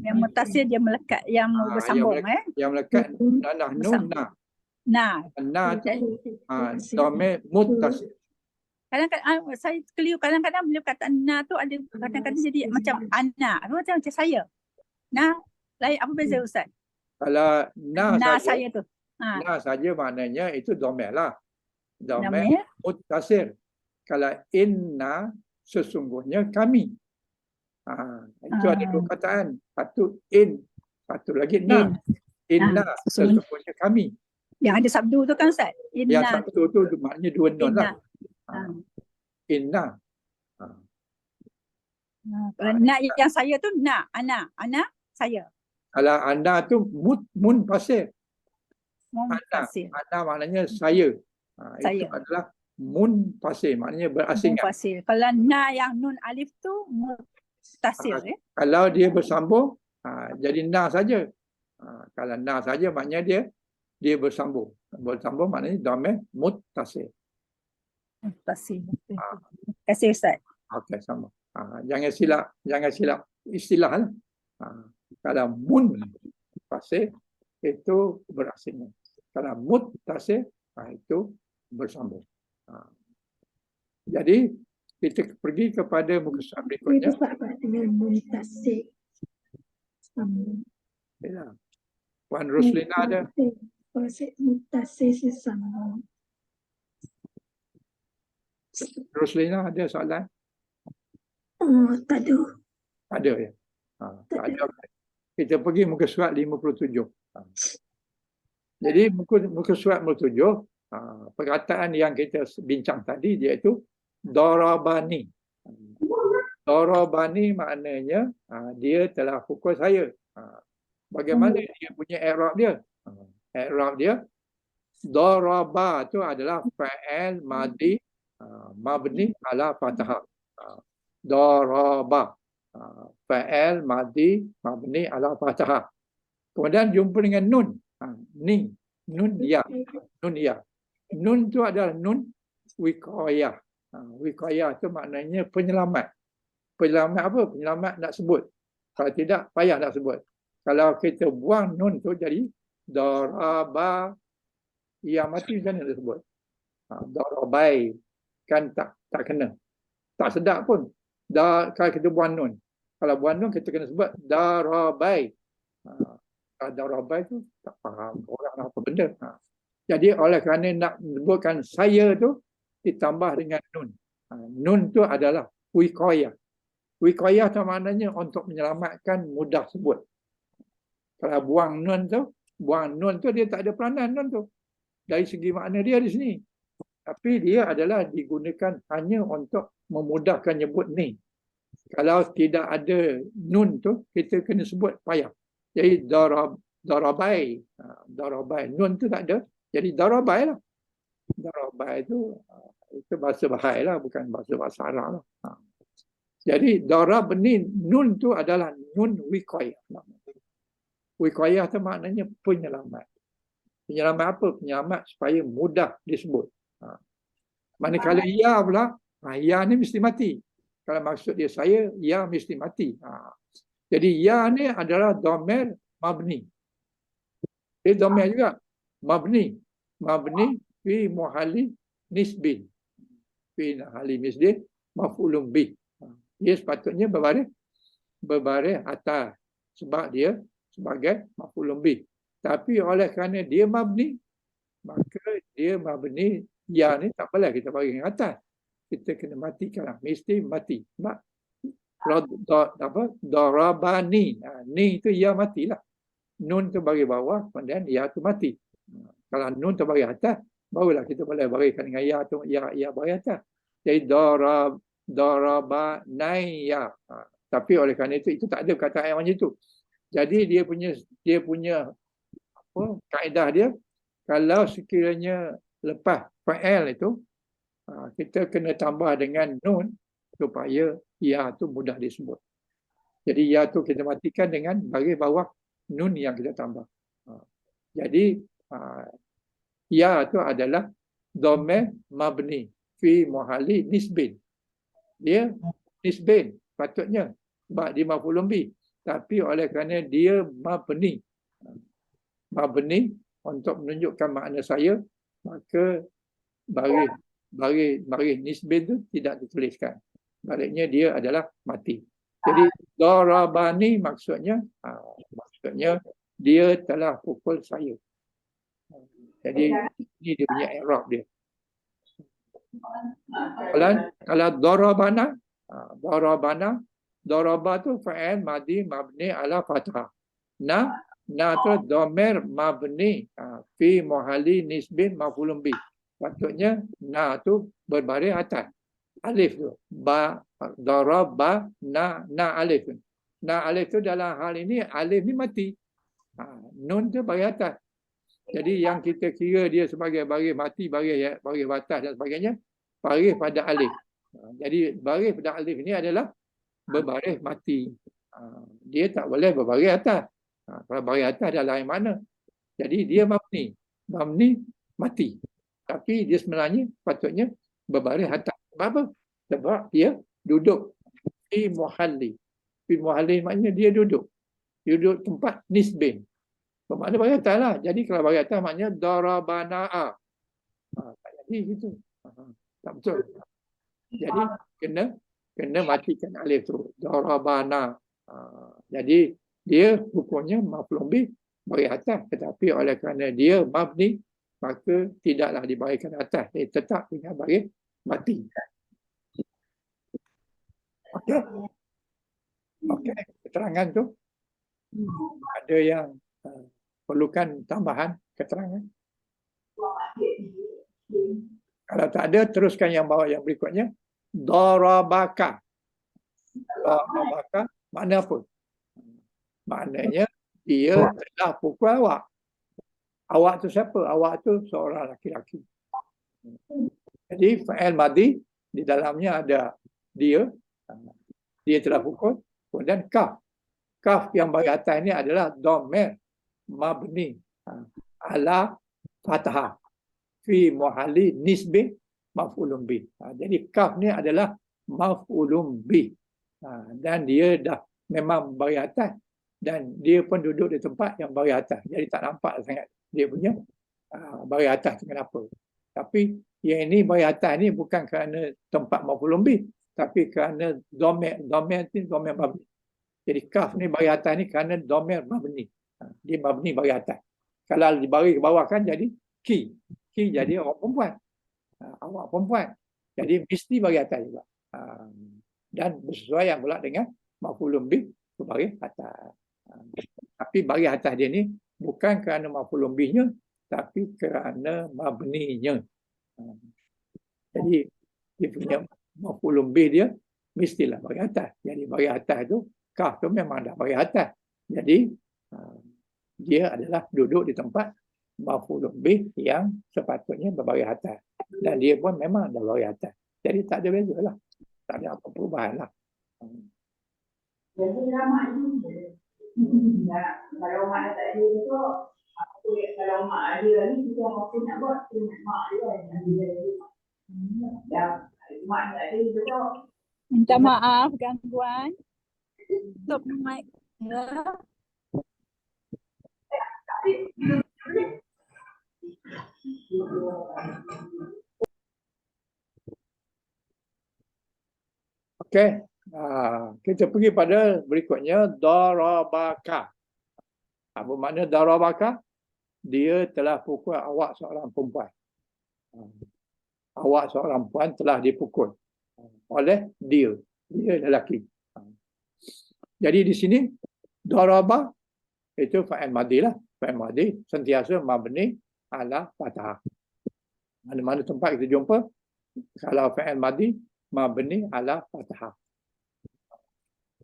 Yang muttasil dia melekat, yang bersambung Yang melekat nahnu na. Nah. Domain muttasil. Kadang-kadang saya keliru, kadang-kadang bila kata na tu ada kadang-kadang jadi macam ana, macam saya. Nah, lain apa beza Ustaz? Kalau na saya tu. Na saja maknanya itu domain lah. Domain muttasil. Kalau inna sesungguhnya kami. Itu ada dua kataan. Satu in, satu lagi na. Inna sesungguhnya kami. Yang ada sabdu tu kan Ustaz? Yang sabdu tu maknanya dua nun lah. Inna. Na yang saya tu na, ana saya. Kalau anda tu munfasil. Munfasil. Ana maknanya saya. Itu adalah munfasil, maknanya berasingan. Munfasil. Kalau na yang nun alif tu muttasil. Kalau dia bersambung, jadi na saja. Kalau na saja maknanya dia bersambung. Bersambung maknanya domain muttasil. Muttasil. Terima kasih Ustaz. Okey, sama. Jangan silap istilah lah. Kalau munfasil itu berasingan. Kalau muttasil itu bersambung. Jadi kita pergi kepada muka surat berikutnya. dengan muttasil. Ya. Puan Roslina ada? Muttasil sambung. Roslina ada soalan? Tak ada. Tak ada ya? Tak ada. Kita pergi muka surat 57. Jadi muka surat 57 perkataan yang kita bincang tadi iaitu darabani. Darabani maknanya dia telah pukul saya. Bagaimana dia punya i'rab dia? I'rab dia daraba tu adalah fa'il madhi mabni ala fathah. Daraba fa'il madhi mabni ala fathah. Kemudian jumpa dengan nun. Nun ya. Nun ya. Nun tu adalah nun wiqayah. Wiqayah tu maknanya penyelamat. Penyelamat apa? Penyelamat nak sebut. Kalau tidak, payah nak sebut. Kalau kita buang nun tu jadi daraba, ia mati kan nak sebut. Darabai kan tak kena. Tak sedap pun. Kalau kita buang nun. Kalau buang nun kita kena sebut darabai. Darabai tu tak faham orang apa benda. Jadi oleh kerana nak sebutkan saya tu ditambah dengan nun. Nun tu adalah wiqayah. Wiqayah tu maknanya untuk menyelamatkan mudah sebut. Kalau buang nun tu dia tak ada peranan nun tu. Dari segi makna dia di sini. Tapi dia adalah digunakan hanya untuk memudahkan nyebut ni. Kalau tidak ada nun tu, kita kena sebut payah. Jadi darabai. Darabai. Nun tu tak ada. Jadi darabai lah. Darabai itu bahasa Bahai lah, bukan bahasa Arab lah. Jadi darab ni nun tu adalah nun wiqayah. Wiqayah tu maknanya penyelamat. Penyelamat apa? Penyelamat supaya mudah disebut. Manakala ya pula, ya ni mesti mati. Kalau maksud dia saya, ya mesti mati. Jadi ya ni adalah dhamir mabni. Dia dhamir juga. Mabni. Mabni fi muhalli nisbin. Fi muhalli nisbin maf'ulun bih. Dia sepatutnya berbaris atas sebab dia sebagai maf'ulun bih. Tapi oleh kerana dia mabni, maka dia mabni ya ni tak boleh kita bagi yang atas. Kita kena matikan lah. Mesti mati. Sebab darabani. Ni tu ya matilah. Nun tu bagi bawah, kemudian ya tu mati. Kalau nun tu bagi atas, barulah kita boleh barikan dengan ya tu, ya bagi atas. Jadi darabanaya. Tapi oleh kerana itu tak ada perkataan yang macam itu. Jadi dia punya apa kaedah dia, kalau sekiranya lepas fa'il itu kita kena tambah dengan nun supaya ya tu mudah disebut. Jadi ya tu kita matikan dengan bagi bawah nun yang kita tambah. Jadi ya tu adalah dhamir mabni fi muhalli nisbin. Dia nisbin patutnya sebab dia maf'ulun bih, tapi oleh kerana dia mabni untuk menunjukkan makna saya, maka baris nisbin tu tidak dituliskan. Baliknya dia adalah mati. Jadi darabani maksudnya dia telah pukul saya. Jadi ini dia punya i'rab dia. Kalau daraba tu fa'il madhi mabni ala fathah. Na tu dhamir mabni fi muhalli nisbin maf'ulun bih. Patutnya na tu berbaris atas. Alif tu. Daraba na alif. Na alif tu dalam hal ini alif ni mati. Nun tu bagi atas. Jadi yang kita kira dia sebagai baris mati, baris batas dan sebagainya, baris pada alif. Jadi baris pada alif ini adalah berbaris mati. Dia tak boleh berbaris atas. Kalau baris atas adalah yang mana? Jadi dia mabni. Mabni mati. Tapi dia sebenarnya patutnya berbaris atas. Sebab apa? Sebab dia duduk fi muhalli. Fi muhalli maknanya dia duduk. Duduk tempat nisbin. Bermakna bagi atas lah. Jadi kalau bagi atas maknanya darabana'a. Tak jadi gitu. Tak betul. Jadi kena matikan alif tu. Darabana. Jadi dia hukumnya maf'ulun bih bagi atas. Tetapi oleh kerana dia mabni, maka tidaklah dibarikan atas. Dia tetap dengan baris mati. Okey. Okey. Keterangan tu. Ada yang perlukan tambahan keterangan? Kalau tak ada, teruskan yang bawah yang berikutnya. Darabaka. Darabaka makna apa? Maknanya dia telah pukul awak. Awak tu siapa? Awak tu seorang laki-laki. Jadi fa'il madhi di dalamnya ada dia. Dia telah pukul. Kemudian kaf. Kaf yang bagi atas ini adalah dhamir mabni ala fathah fi muhalli nisbi maf'ulun bih. Jadi kaf ni adalah maf'ulun bih. Dan dia dah memang bagi atas dan dia pun duduk di tempat yang bagi atas. Jadi tak nampak sangat dia punya bagi atas kenapa. Tapi yang ini bagi atas ni bukan kerana tempat maf'ulun bih, tapi kerana dhamir ni dhamir mabni. Jadi kaf ni bagi atas ni kerana dhamir mabni. Dia mabni bagi atas. Kalau dibagi ke bawah kan jadi ki. Ki jadi orang perempuan. Awak perempuan. Jadi mesti bagi atas juga. Dan bersesuaian pula dengan maf'ulun bih bagi atas. Tapi bagi atas dia ni bukan kerana maf'ulun bihnya, tapi kerana mabninya. Jadi dia punya maf'ulun bih dia mestilah bagi atas. Jadi bagi atas tu kaf tu memang dah bagi atas. Jadi dia adalah duduk di tempat maf'ulun bih yang sepatutnya berbagi atas. Dan dia pun memang dah bagi atas. Jadi tak ada beza lah. Tak ada apa perubahan lah. Jadi ramai ni. Kalau mak tak ada tu, kalau mak ada ni, kita apa nak buat, kita mak dia kan. Dan mak tak ada betul. Minta maaf gangguan. Stop mic. Ya. Okey. Kita pergi pada berikutnya darabaka. Apa makna darabaka? Dia telah pukul awak seorang perempuan. Awak seorang perempuan telah dipukul oleh dia. Dia lelaki. Jadi di sini daraba itu fa'il madhi lah. Fa'il madhi sentiasa mabni ala fathah. Mana-mana tempat kita jumpa kalau fa'il madhi mabni ala fathah.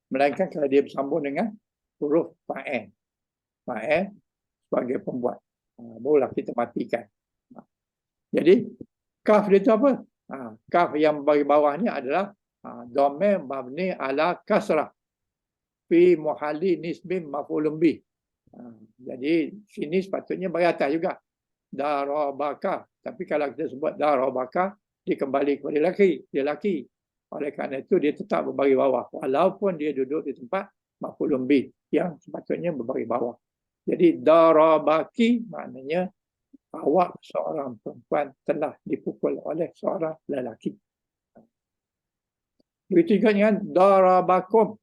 Melainkan kalau dia bersambung dengan huruf fa'il. Fa'il sebagai pembuat. Barulah kita matikan. Jadi kaf dia tu apa? Kaf yang bagi bawah ni adalah dhamir mabni ala kasrah fi muhalli nisbin maf'ulun bih. Jadi sini sepatutnya bagi atas juga. Darabaka. Tapi kalau kita sebut darabaka, dia kembali kepada lelaki. Oleh kerana itu dia tetap berbagi bawah. Walaupun dia duduk di tempat maf'ulun bih yang sepatutnya berbagi bawah. Jadi darabaki maknanya awak seorang perempuan telah dipukul oleh seorang lelaki. Begitu juga dengan darabakum.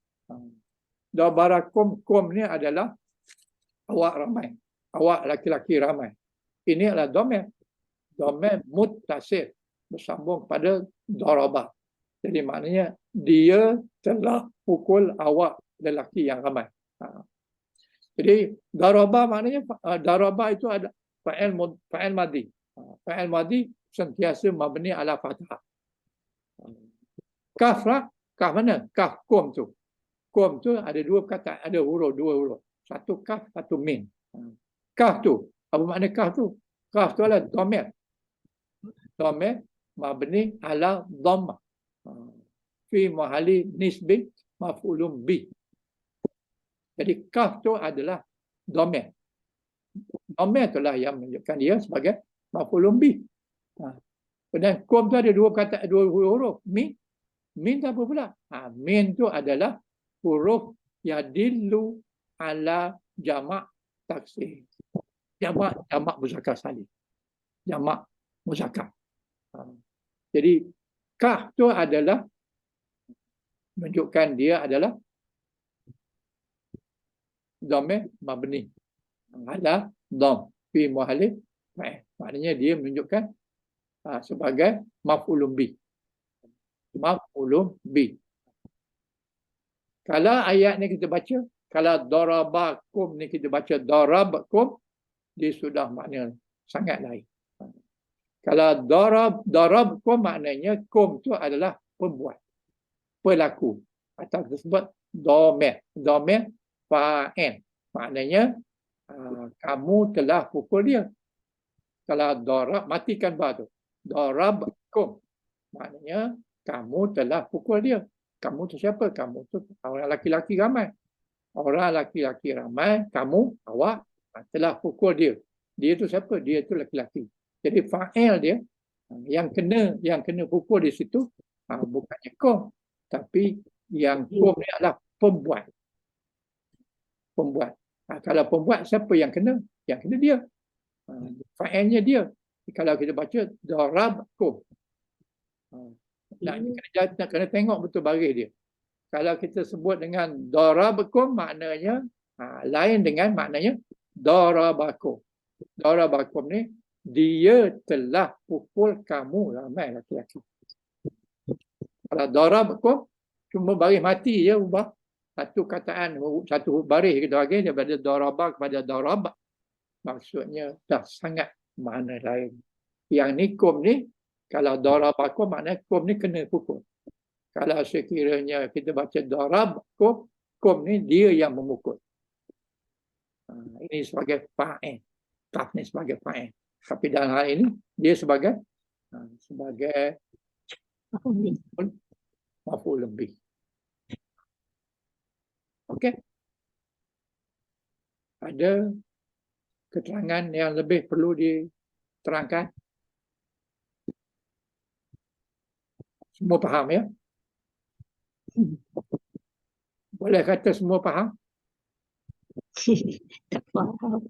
Darabakum, kum ni adalah awak ramai. Awak laki-laki ramai. Ini adalah dhamir. Dhamir muttasil. Bersambung pada darabah. Jadi maknanya dia telah pukul awak lelaki yang ramai. Jadi darabah maknanya darabah itu ada fa'il madhi. Fa'il madhi sentiasa mabni ala fathah. Kaf lah. Kaf mana? Kaf kum tu. Kum tu ada dua perkataan, ada dua huruf. Satu kaf, satu min. Kaf tu. Apa makna kaf tu? Kaf tu adalah dhamir. Dhamir mabni ala dhammah. Fi mahali nisbi maf'ulun bih. Jadi kaf tu adalah dhamir. Dhamir itulah yang menunjukkan dia sebagai maf'ulun bih. Dan kum tu ada dua perkataan, dua huruf. Min tu apa pula? Min tu adalah huruf yadillu ala jamak taksir. Jamak muzakkar salim. Jamak muzakkar. Jadi kaf tu adalah menunjukkan dia adalah dhamir mabni ala dham fi muhalli fa'il. Maknanya dia menunjukkan sebagai maf'ulun bih. Maf'ulun bih. Kalau ayat ni kita baca, kalau darabakum ni kita baca darabkum, dia sudah makna sangat lain. Kalau darabkum maknanya kum tu adalah pembuat, pelaku. Atau disebut domir. Domir fa'il. Maknanya kamu telah pukul dia. Kalau darab, matikan ba tu. Darabkum. Maknanya kamu telah pukul dia. Kamu tu siapa? Kamu tu orang laki-laki ramai. Orang laki-laki ramai, kamu, awak telah pukul dia. Dia tu siapa? Dia tu laki-laki. Jadi fa'il dia yang kena pukul di situ bukannya kum, tapi yang kum ni adalah pembuat. Pembuat. Kalau pembuat siapa yang kena? Yang kena dia. Fa'ilnya dia. Kalau kita baca darabkum. Nak kena tengok betul baris dia. Kalau kita sebut dengan darabkum maknanya lain dengan maknanya darabakum. Darabakum ni dia telah pukul kamu ramai laki-laki. Kalau darabkum cuma baris mati je ubah satu kataan, satu baris kita bagi daripada darabah kepada darab. Maksudnya dah sangat makna lain. Yang ni kum ni, kalau darabakum maknanya kum ni kena pukul. Kalau sekiranya kita baca darabkum, kum ni dia yang memukul. Ini sebagai fa'il. Kaf ni sebagai fa'il. Tapi dalam hal ini dia sebagai maf'ul lebih. Okey. Ada keterangan yang lebih perlu diterangkan? Semua faham ya? Boleh kata semua faham? Tak faham.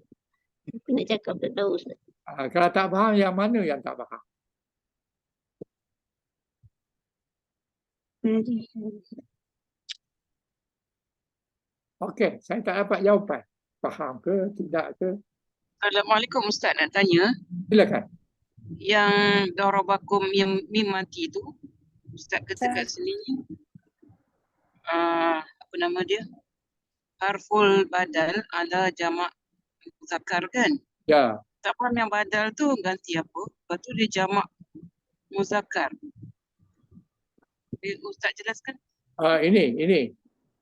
Tapi nak cakap tak tahu Ustaz. Kalau tak faham, yang mana yang tak faham? Okey, saya tak dapat jawapan. Faham ke, tidak ke? Assalamualaikum Ustaz, nak tanya. Silakan. Yang darabakum yang mim mati tu, Ustaz kata kat sini, apa nama dia? Harful badal ala jamak muzakkar kan? Ya. Tak faham yang badal tu ganti apa? Lepas tu dia jamak muzakkar. Ustaz jelaskan. Ini.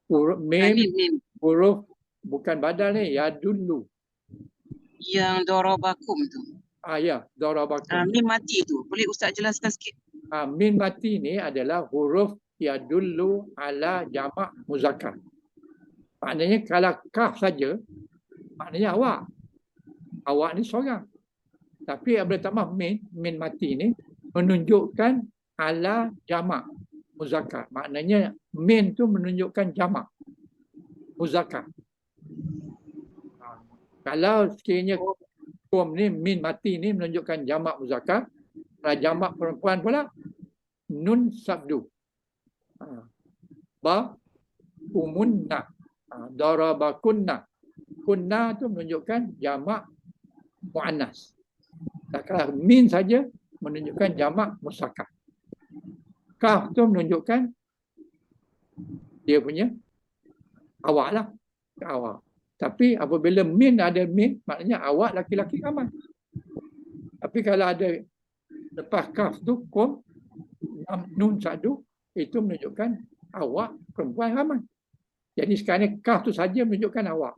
Huruf mim, Mim. huruf bukan badal ni, ya dulu. Yang darabakum tu. Ya, darabakum. Mim mati tu. Boleh Ustaz jelaskan sikit? Mim mati ni adalah huruf ya dulu ala jamak muzakkar. Maknanya kalau kaf saja, maknanya awak. Awak ni seorang. Tapi apabila tambah min mati ni menunjukkan ala jamak muzakkar. Maknanya min tu menunjukkan jamak muzakkar. Kalau sekiranya kum ni min mati ni menunjukkan jamak muzakkar, kalau jamak perempuan pula nun sabdu. Ba umunna, darabakunna. Kunna tu menunjukkan jamak muannas. Kalau min saja menunjukkan jamak muzakkar. Kaf tu menunjukkan dia punya awak lah. Awak. Tapi apabila min ada min, maknanya awak laki-laki ramai. Tapi kalau ada lepas kaf tu kum, nun sadu, itu menunjukkan awak perempuan ramai. Jadi sekarang ni kaf tu saja menunjukkan awak.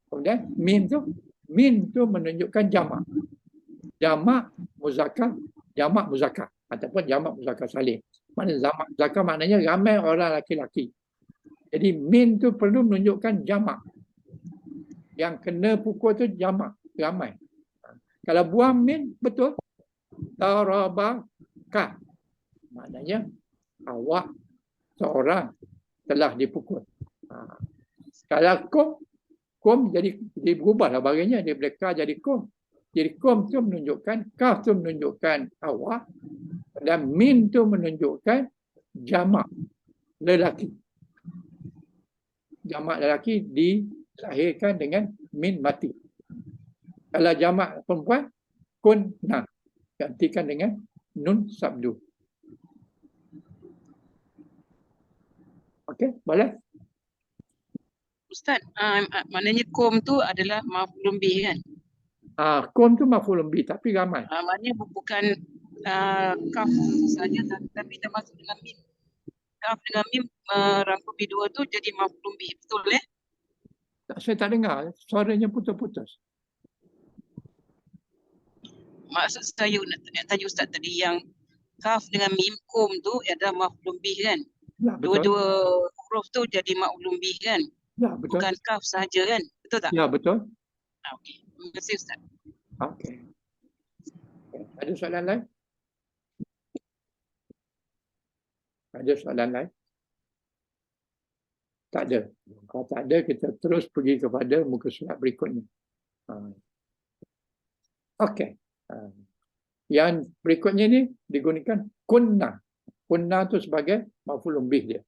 Kemudian min tu menunjukkan jamak. Jamak muzakkar ataupun jamak muzakkar salim. Maknanya jamak muzakkar maknanya ramai orang laki-laki. Jadi min tu perlu menunjukkan jamak. Yang kena pukul tu jamak, ramai. Kalau buang min, betul. Darabaka. Maknanya awak seorang telah dipukul. Kalau kum jadi berubahlah bagiannya daripada ka jadi kum. Jadi kum tu menunjukkan, kaf tu menunjukkan awak dan min tu menunjukkan jamak lelaki. Jamak lelaki dilahirkan dengan min mati. Kalau jamak perempuan, kunna. Gantikan dengan nun sabdu. Okey, boleh? Ustaz, maknanya kum tu adalah maf'ul bih kan? Kum tu maf'ulun bih tapi ramai. Maknanya bukan kaf saja tapi termasuk dengan mim. Kaf dengan mim rangkumi dua tu jadi maf'ulun bih, betul ya? Saya tak dengar, suaranya putus-putus. Maksud saya nak tanya Ustaz tadi yang kaf dengan mim kum tu adalah maf'ulun bih kan? Ya, betul. Dua-dua huruf tu jadi maf'ulun bih kan? Ya, betul. Bukan kaf saja kan? Betul tak? Ya, betul. Okey. Terima kasih Ustaz. Okey. Ada soalan lain? Ada soalan lain? Tak ada. Kalau tak ada, kita terus pergi kepada muka surat berikutnya. Okey. Yang berikutnya ni digunakan kunna. Kunna tu sebagai maf'ulun bih dia.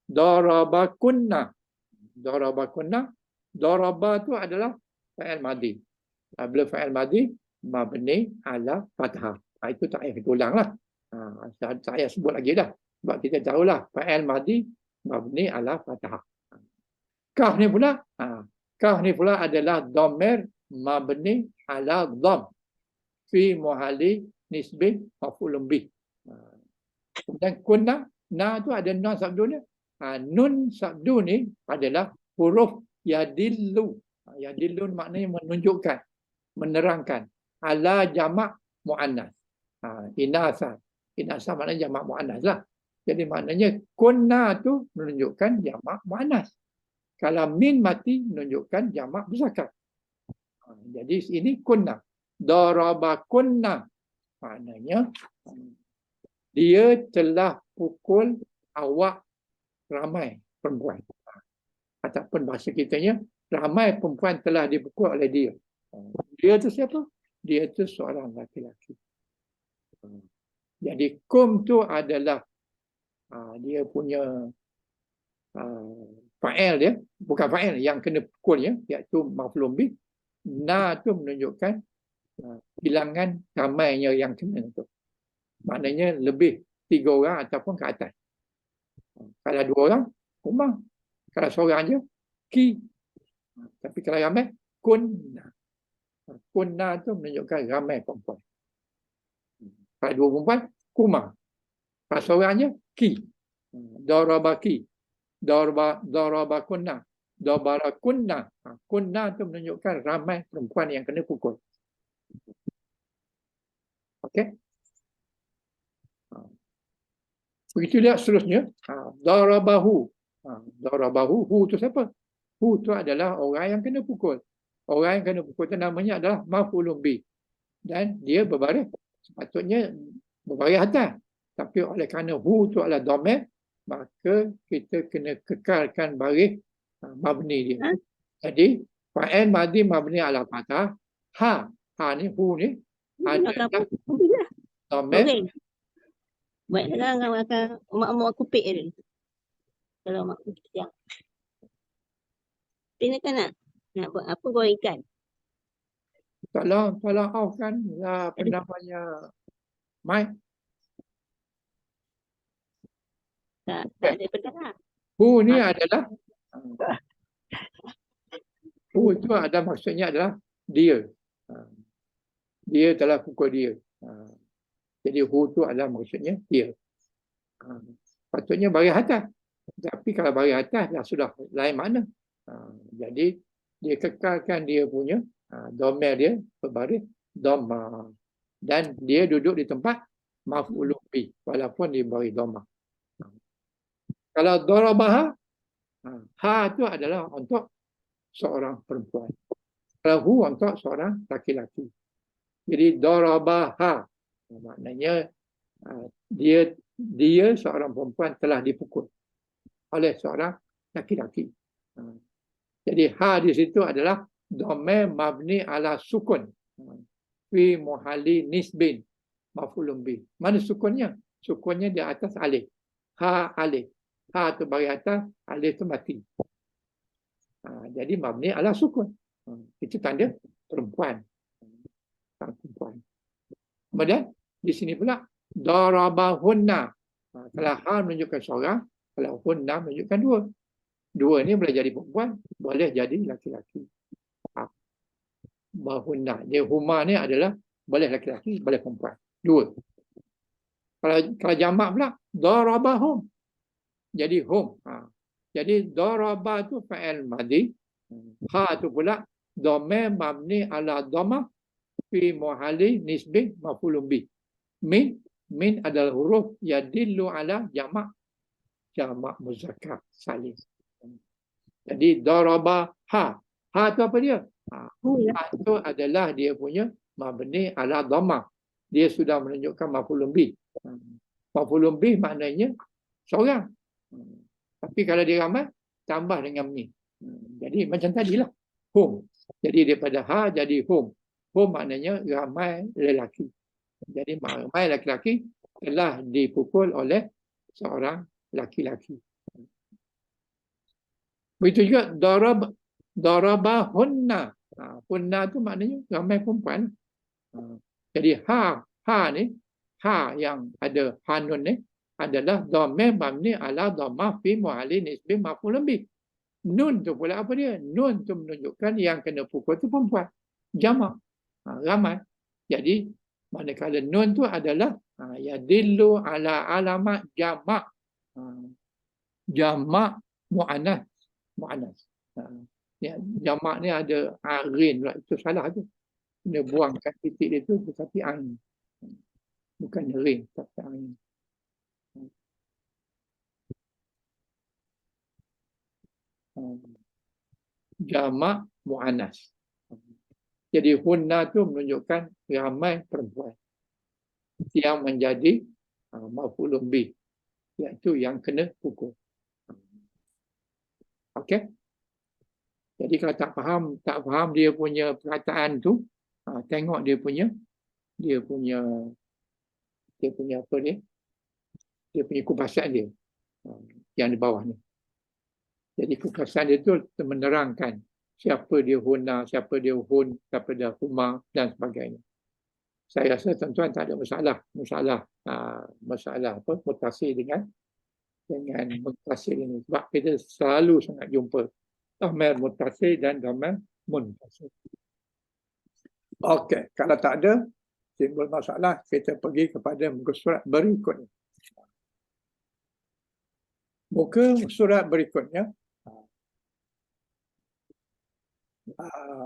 Daraba kunna. Daraba kunna. Daraba tu adalah fa'il madhi. Bila fa'il madhi, mabni ala fathah. Itu tak payah kita ulang lah. Tak payah sebut lagi dah. Sebab kita tahulah fa'il madhi, mabni ala fathah. Kaf ni pula adalah dhamir mabni ala dham fi muhalli nisbi maf'ulun bih. Kemudian kunna, na tu ada nun sabdu ni. Nun sabdu ni adalah huruf yadillu. Yadillu maknanya menunjukkan, menerangkan. Ala jamak mu'annas. Inasa. Inasa maknanya jamak mu'annas lah. Jadi maknanya kunna tu menunjukkan jamak mu'annas. Kalau min mati menunjukkan jamak muzakkar. Jadi ini kunna. Daraba kunna. Maknanya dia telah pukul awak ramai perempuan. Ataupun bahasa kitanya, ramai perempuan telah dipukul oleh dia. Dia tu siapa? Dia tu seorang laki-laki. Jadi kum tu adalah dia punya fa'il dia, bukan fa'il yang kena pukulnya, iaitu maf'ulun bih. Na tu menunjukkan bilangan ramainya yang kena tu. Maknanya lebih 3 orang ataupun ke atas. Kalau 2 orang, kumah. Kalau seorang je, ki. Tapi kalau ramai, kunna. Kunna tu menunjukkan ramai perempuan. Kalau 2 perempuan, kumah. Kalau seorang je, ki. Daraba ki. Daraba kunna. Daraba kunna. Kunna tu menunjukkan ramai perempuan yang kena pukul. Okey? Begitu lihat seterusnya. Darabahu. Darabahu. Hu tu siapa? Hu tu adalah orang yang kena pukul. Orang yang kena pukul tu namanya adalah maf'ulun bih. Dan dia berbaris. Sepatutnya berbaris atas. Tapi oleh kerana hu tu adalah dhamir, maka kita kena kekalkan baris mabni dia. Jadi fa'il madhi mabni ala fathah. Ha ni, hu ni adalah dhamir. Buat sekarang akan mak aku pek dia. Kalau mak aku siang. Ini kan nak buat apa goreng ikan? Tolong off kan apa namanya mic. Tak ada pendengar. Hu ni adalah hu itu ada maksudnya adalah dia. Dia telah pukul dia. Jadi hu tu adalah maksudnya dia. Patutnya baris atas. Tapi kalau baris atas dah sudah lain makna. Jadi dia kekalkan dia punya dhamir dia berbaris dhamma. Dan dia duduk di tempat maf'ulun bih walaupun dia baris dhamma. Kalau darabaha, ha tu adalah untuk seorang perempuan. Kalau hu untuk seorang laki-laki. Jadi darabaha maknanya dia seorang perempuan telah dipukul oleh seorang laki-laki. Jadi ha di situ adalah dhamir mabni ala sukun fi muhalli nisbin maf'ulun bih. Mana sukunnya? Sukunnya di atas alif. Ha alif. Ha tu baris atas, alif tu mati. Jadi mabni ala sukun. Itu tanda perempuan. Perempuan. Kemudian di sini pula darabahunna. Kalau ha menunjukkan seorang, kalau hunna menunjukkan 2. 2 ni boleh jadi perempuan, boleh jadi laki-laki. bahunna. Dia huma ni adalah boleh laki-laki, boleh perempuan. Dua. Kalau jamak pula, darabahum. Jadi hum. Jadi daraba tu fa'il madhi. Ha tu pula dhamir mabni ala dhamma fi muhalli nisbi maf'ulun bih. Min adalah huruf yadillu ala jamak muzakkar salim. Jadi daraba ha. Ha tu apa dia? Ha tu adalah dia punya mabni ala dhamma. Dia sudah menunjukkan maf'ulun bih. Maf'ulun bih maknanya seorang. Tapi kalau dia ramai, tambah dengan min. Jadi macam tadilah. Hum. Jadi daripada ha jadi hum. Hum maknanya ramai lelaki. Jadi ramai lelaki telah dipukul oleh seorang laki-laki. Begitu juga darabahunna. Hunna tu maknanya ramai perempuan. Jadi ha ni, ha yang ada hanun ni adalah dhamir mabni ala dhammah fi muhalli nisbi maf'ulun bih. Nun tu pula apa dia? Nun tu menunjukkan yang kena pukul tu perempuan. Jamak. Ramai. Jadi manakala nun tu adalah yadillu ala alamat jamak. Jamak mu'annas. Ya, jamak ni ada arin pula. Itu salah tu. Kena buangkan titik dia tu tapi ain. Bukan rin tapi ain. Jamak mu'annas. Jadi hunna tu menunjukkan ramai perempuan yang menjadi maf'ulun bih, iaitu yang kena pukul. Okey. Jadi kalau tak faham dia punya perkataan tu, tengok dia punya apa dia? Dia punya kupasan dia yang di bawah ni. Jadi kupasan dia tu menerangkan siapa dia hunna, siapa dia hun, siapa dia huma dan sebagainya. Saya rasa tuan-tuan tak ada masalah apa mutasil dengan mutasil ini. Sebab kita selalu sangat jumpa dhamir mutasil dan dhamir munfasil. Okey, kalau tak ada timbul masalah, kita pergi kepada muka surat berikutnya. Muka surat berikutnya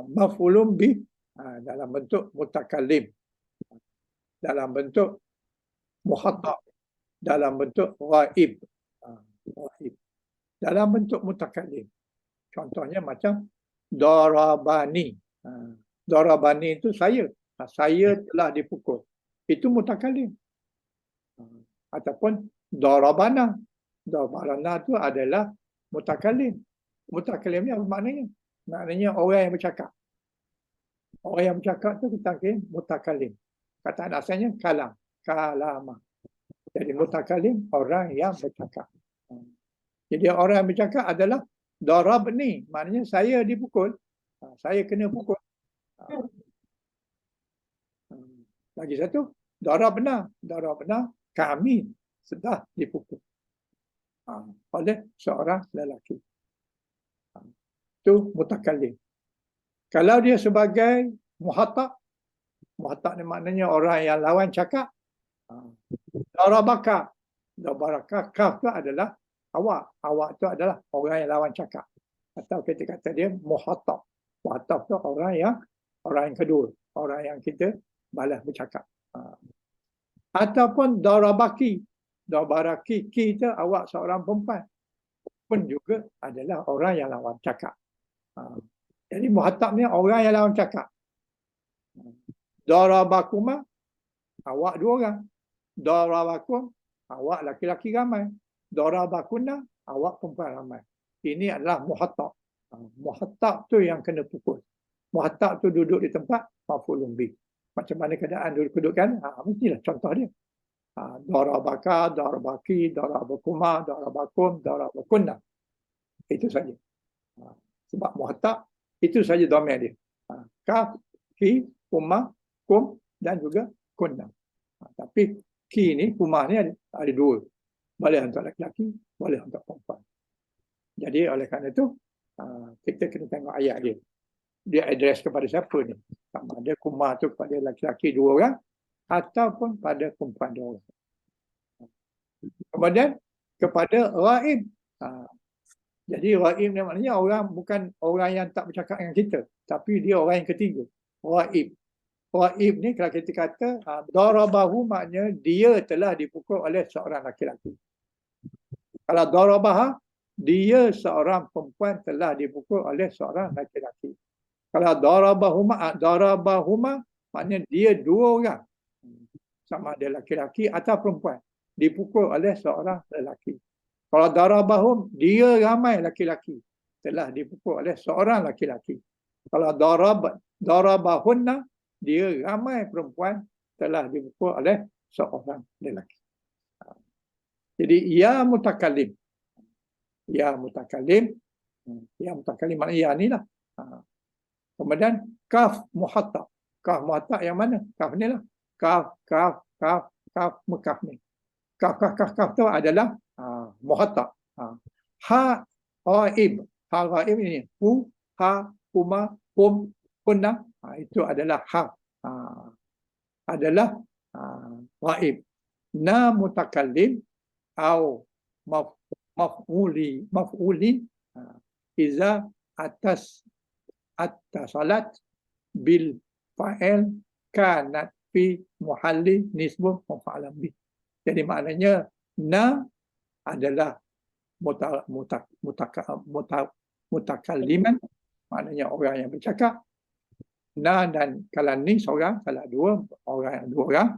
maf'ulun bih dalam bentuk mutakallim, dalam bentuk muhatab, dalam bentuk ghaib, dalam bentuk mutakallim. Contohnya macam darabani. Darabani itu saya telah dipukul. Itu mutakallim. Ataupun darabana. Darabana itu adalah mutakallim. Mutakallim ni apa maknanya? Maknanya orang yang bercakap. Orang yang bercakap tu kita panggil mutakallim. Kataan asalnya kalam, kalama. Jadi mutakallim orang yang bercakap. Jadi orang yang bercakap adalah darabni, maknanya saya dipukul. Saya kena pukul. Lagi satu, darabna. Darabna, kami sudah dipukul oleh seorang lelaki. Itu mutakallim. Kalau dia sebagai muhatab ni maknanya orang yang lawan cakap. Darabaka. Darabaka, kaf tu adalah awak. Awak tu adalah orang yang lawan cakap. Atau kita kata dia muhatab. Muhatab tu orang yang kedua. Orang yang kita balas bercakap. Ataupun darabaki. Darabaki, kita awak seorang perempuan. Pun juga adalah orang yang lawan cakap. Jadi muhatab ni orang yang lawan cakap. Darabakuma, awak dua orang. Darabakum, awak laki-laki ramai. Darabakuna, awak perempuan ramai. Ini adalah muhatab. Muhatab tu yang kena pukul. Muhatab tu duduk di tempat maf'ulun bih. Macam mana keadaan duduk-kedudukan? Mestilah contoh dia. Darabaka, darabaki, darabakuma, darabakum, darabakunna. Itu saja. Sebab muhatab itu saja dhamir dia. Kaf, ki, kuma, kum dan juga kunna. Tapi ki ni, kuma ni ada dua. Boleh untuk lelaki, boleh untuk perempuan. Jadi oleh kerana itu kita kena tengok ayat dia. Dia address kepada siapa ni? Sama ada kumah tu pada laki-laki 2 orang ataupun pada perempuan 2 orang. Kemudian kepada ghaib. Jadi ghaib ni maknanya orang bukan orang yang tak bercakap dengan kita, tapi dia orang yang ketiga. Ghaib. Ghaib ni kalau kita kata darabahu maknanya dia telah dipukul oleh seorang laki-laki. Kalau darabah dia seorang perempuan telah dipukul oleh seorang laki-laki. Kalau darabahuma maknanya dia 2 orang. Sama ada laki-laki atau perempuan dipukul oleh seorang lelaki. Kalau darabahum dia ramai laki-laki telah dipukul oleh seorang laki-laki. Kalau darabahunna dia ramai perempuan telah dipukul oleh seorang lelaki. Jadi ya mutakallim. Ya mutakallim. Ya mutakallim maknanya ya ni lah. Kemudian kaf muhatta. Kaf muhatta yang mana? Kaf ni lah. Kaf Mekaf ni. Kaf tu adalah muhatta. Ha ghaib. Ha ghaib ini. Hu, ha, huma, hum, kunna. Itu adalah ha. Adalah ghaib. Na mutakallim au maf'ulin iza salat bil fa'il kanat fi muhalli nisbuh maf'alan bih. Jadi maknanya na adalah mutakalliman, maknanya orang yang bercakap. Na dan kalau ni seorang, kalau 2 orang, 2 orang,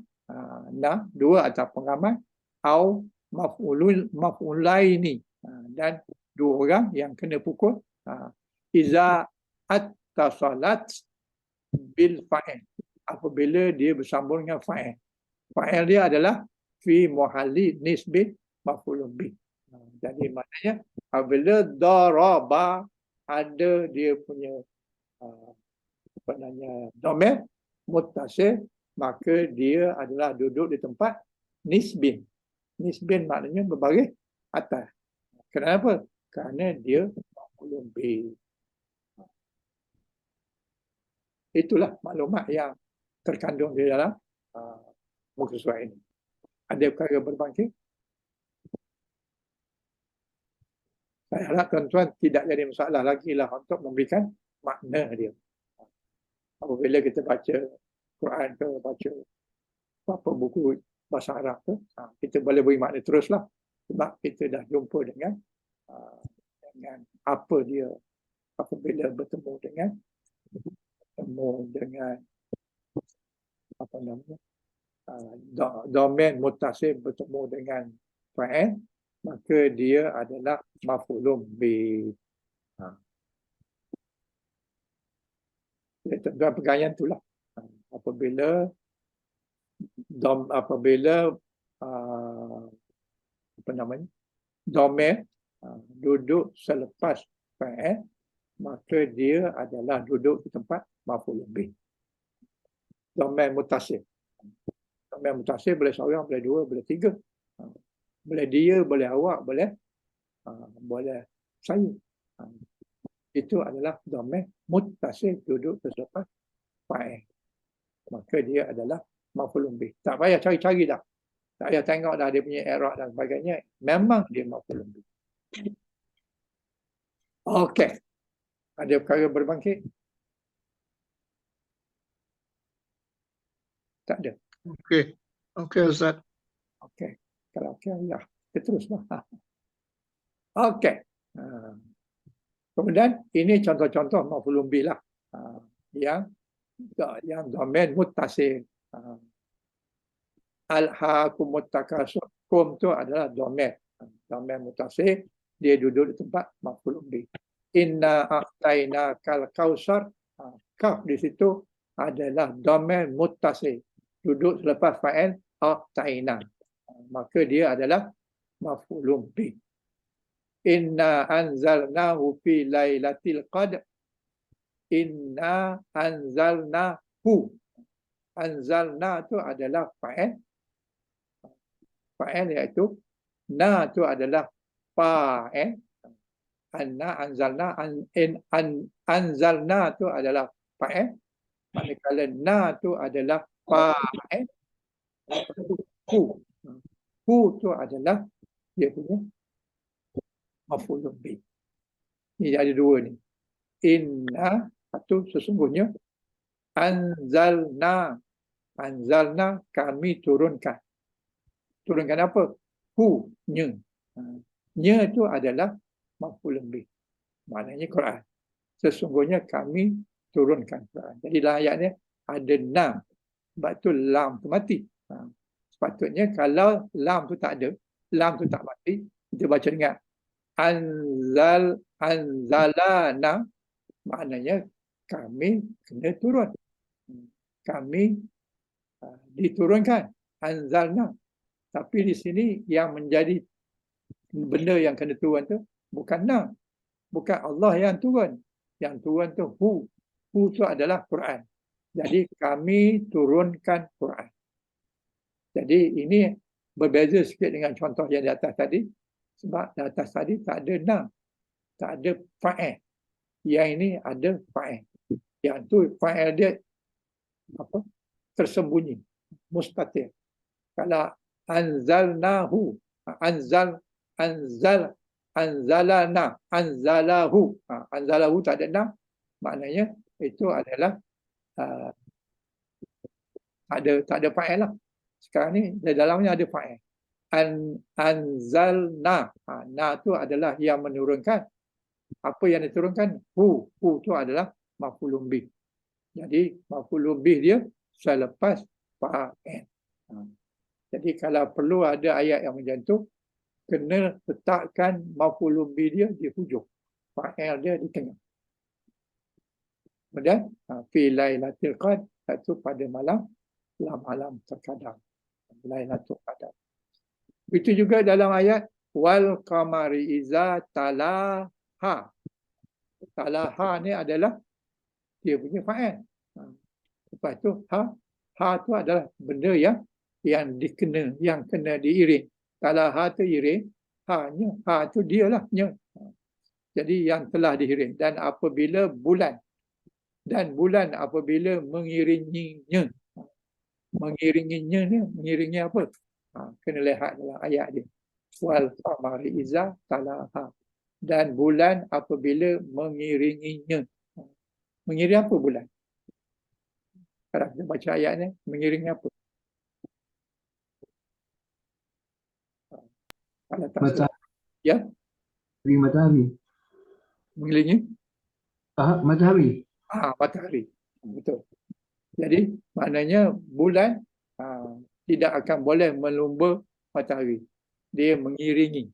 na 2 atau pengamai, au maf'ulaini, dan 2 orang yang kena pukul. Iza attasalat bil fa'il, apabila dia bersambung dengan fa'il. Fa'il dia adalah fi muhalli nisbi maf'ulun bih. Jadi maknanya apabila daraba ada dia punya dhamir muttasil, maka dia adalah duduk di tempat nisbin. Nisbin maknanya berbaris atas. Kenapa? Kerana dia maf'ulun bih. Itulah maklumat yang terkandung di dalam muka surat ini. Ada perkara berbangkit? Saya harap tuan-tuan tidak jadi masalah lagi lah untuk memberikan makna dia. Apabila kita baca Quran ke, baca apa buku bahasa Arab tu, kita boleh beri makna teruslah. Sebab kita dah jumpa dengan apa dia apabila bertemu dengan apa namanya domain mutasil bertemu dengan fa'il, maka dia adalah maf'ulun bih. Tuan-tuan pegangan itulah. Apabila apa namanya domain duduk selepas fa'il, maka dia adalah duduk di tempat maf'ulun bih. Domain mutasil. Domain mutasil boleh seorang, boleh 2, boleh 3. Boleh dia, boleh awak, boleh saya. Itu adalah domain mutasil duduk selepas fa'il. Maka dia adalah maf'ulun bih. Tak payah cari-cari dah. Tak payah tengok dah dia punya i'rab dan sebagainya. Memang dia maf'ulun bih. Okey. Ada perkara berbangkit? Tak ada. Okey. Okey Ustaz. Okey. Kalau okey, ya. Kita teruslah. Okey. Kemudian ini contoh-contoh maf'ulun bih lah. Yang domain muttasil. Alhaakumut takasur. Kum tu adalah domain. Domain muttasil, dia duduk di tempat maf'ulun bih. Inna a'taina kal kausar. Kaf di situ adalah domain muttasil. Duduk selepas fa'il a'taina. Maka dia adalah maf'ulun bih. Inna anzalnahu fi lailatul qadr. Inna anzalnahu. Anzalna tu adalah fa'il. Fa'il iaitu na tu adalah fa'il. Anna anzalna anzalna tu adalah fa'il. Manakala na tu adalah fa'il, hu. Hu tu adalah dia punya maf'ulun bih. Ni ada dua ni. Inna satu sesungguhnya, anzalna kami turunkan. Turunkan apa? Hu, nya. Nya itu adalah maf'ulun bih. Maknanya Quran. Sesungguhnya kami turunkan Quran. Jadi dalam ayat ni ada na. Sebab tu lam tu mati. Sepatutnya kalau lam tu tak ada, lam tu tak mati, kita baca dengan anzalana, maknanya kami kena turun. Kami diturunkan. Anzalna. Tapi di sini yang menjadi benda yang kena turun tu bukan na. Bukan Allah yang turun. Yang turun tu hu. Hu tu adalah Quran. Jadi kami turunkan Quran. Jadi ini berbeza sikit dengan contoh yang di atas tadi. Sebab di atas tadi tak ada na. Tak ada fa'il. Yang ini ada fa'il. Yang tu fa'il dia apa? Tersembunyi. Mustatir. Kalau anzalnahu. Anzalahu. Anzalahu tak ada na. Maknanya itu adalah tak ada fa'il lah. Sekarang ni di dalamnya ada fa'il. Anzalna. Na tu adalah yang menurunkan. Apa yang diturunkan? Hu. Hu tu adalah maf'ulun bih. Jadi maf'ulun bih dia selepas fa'il. Jadi kalau perlu ada ayat yang macam tu, kena letakkan maf'ulun bih dia di hujung. Fa'il dia di tengah. Kemudian fi lailatul qadr, iaitu pada malam terkadang. Lailatul qadar. Itu juga dalam ayat wal qamari iza talaha. Talaha ni adalah dia punya fa'il. Lepas tu ha tu adalah benda yang kena diiring. Talaha tu iring, ha tu dialah nya. Jadi yang telah diiring. Dan apabila bulan apabila mengiringinya. Mengiringinya ni, mengiringi apa? Kena lihat dalam ayat dia. Wal qamari iza talaha. Dan bulan apabila mengiringinya. Mengiring apa bulan? Kalau kita baca ayat ni, mengiringi apa? Kalau tak salah. Ya? Matahari. Mengiringi? Matahari. Matahari. Betul. Jadi maknanya bulan tidak akan boleh melumba matahari. Dia mengiringi.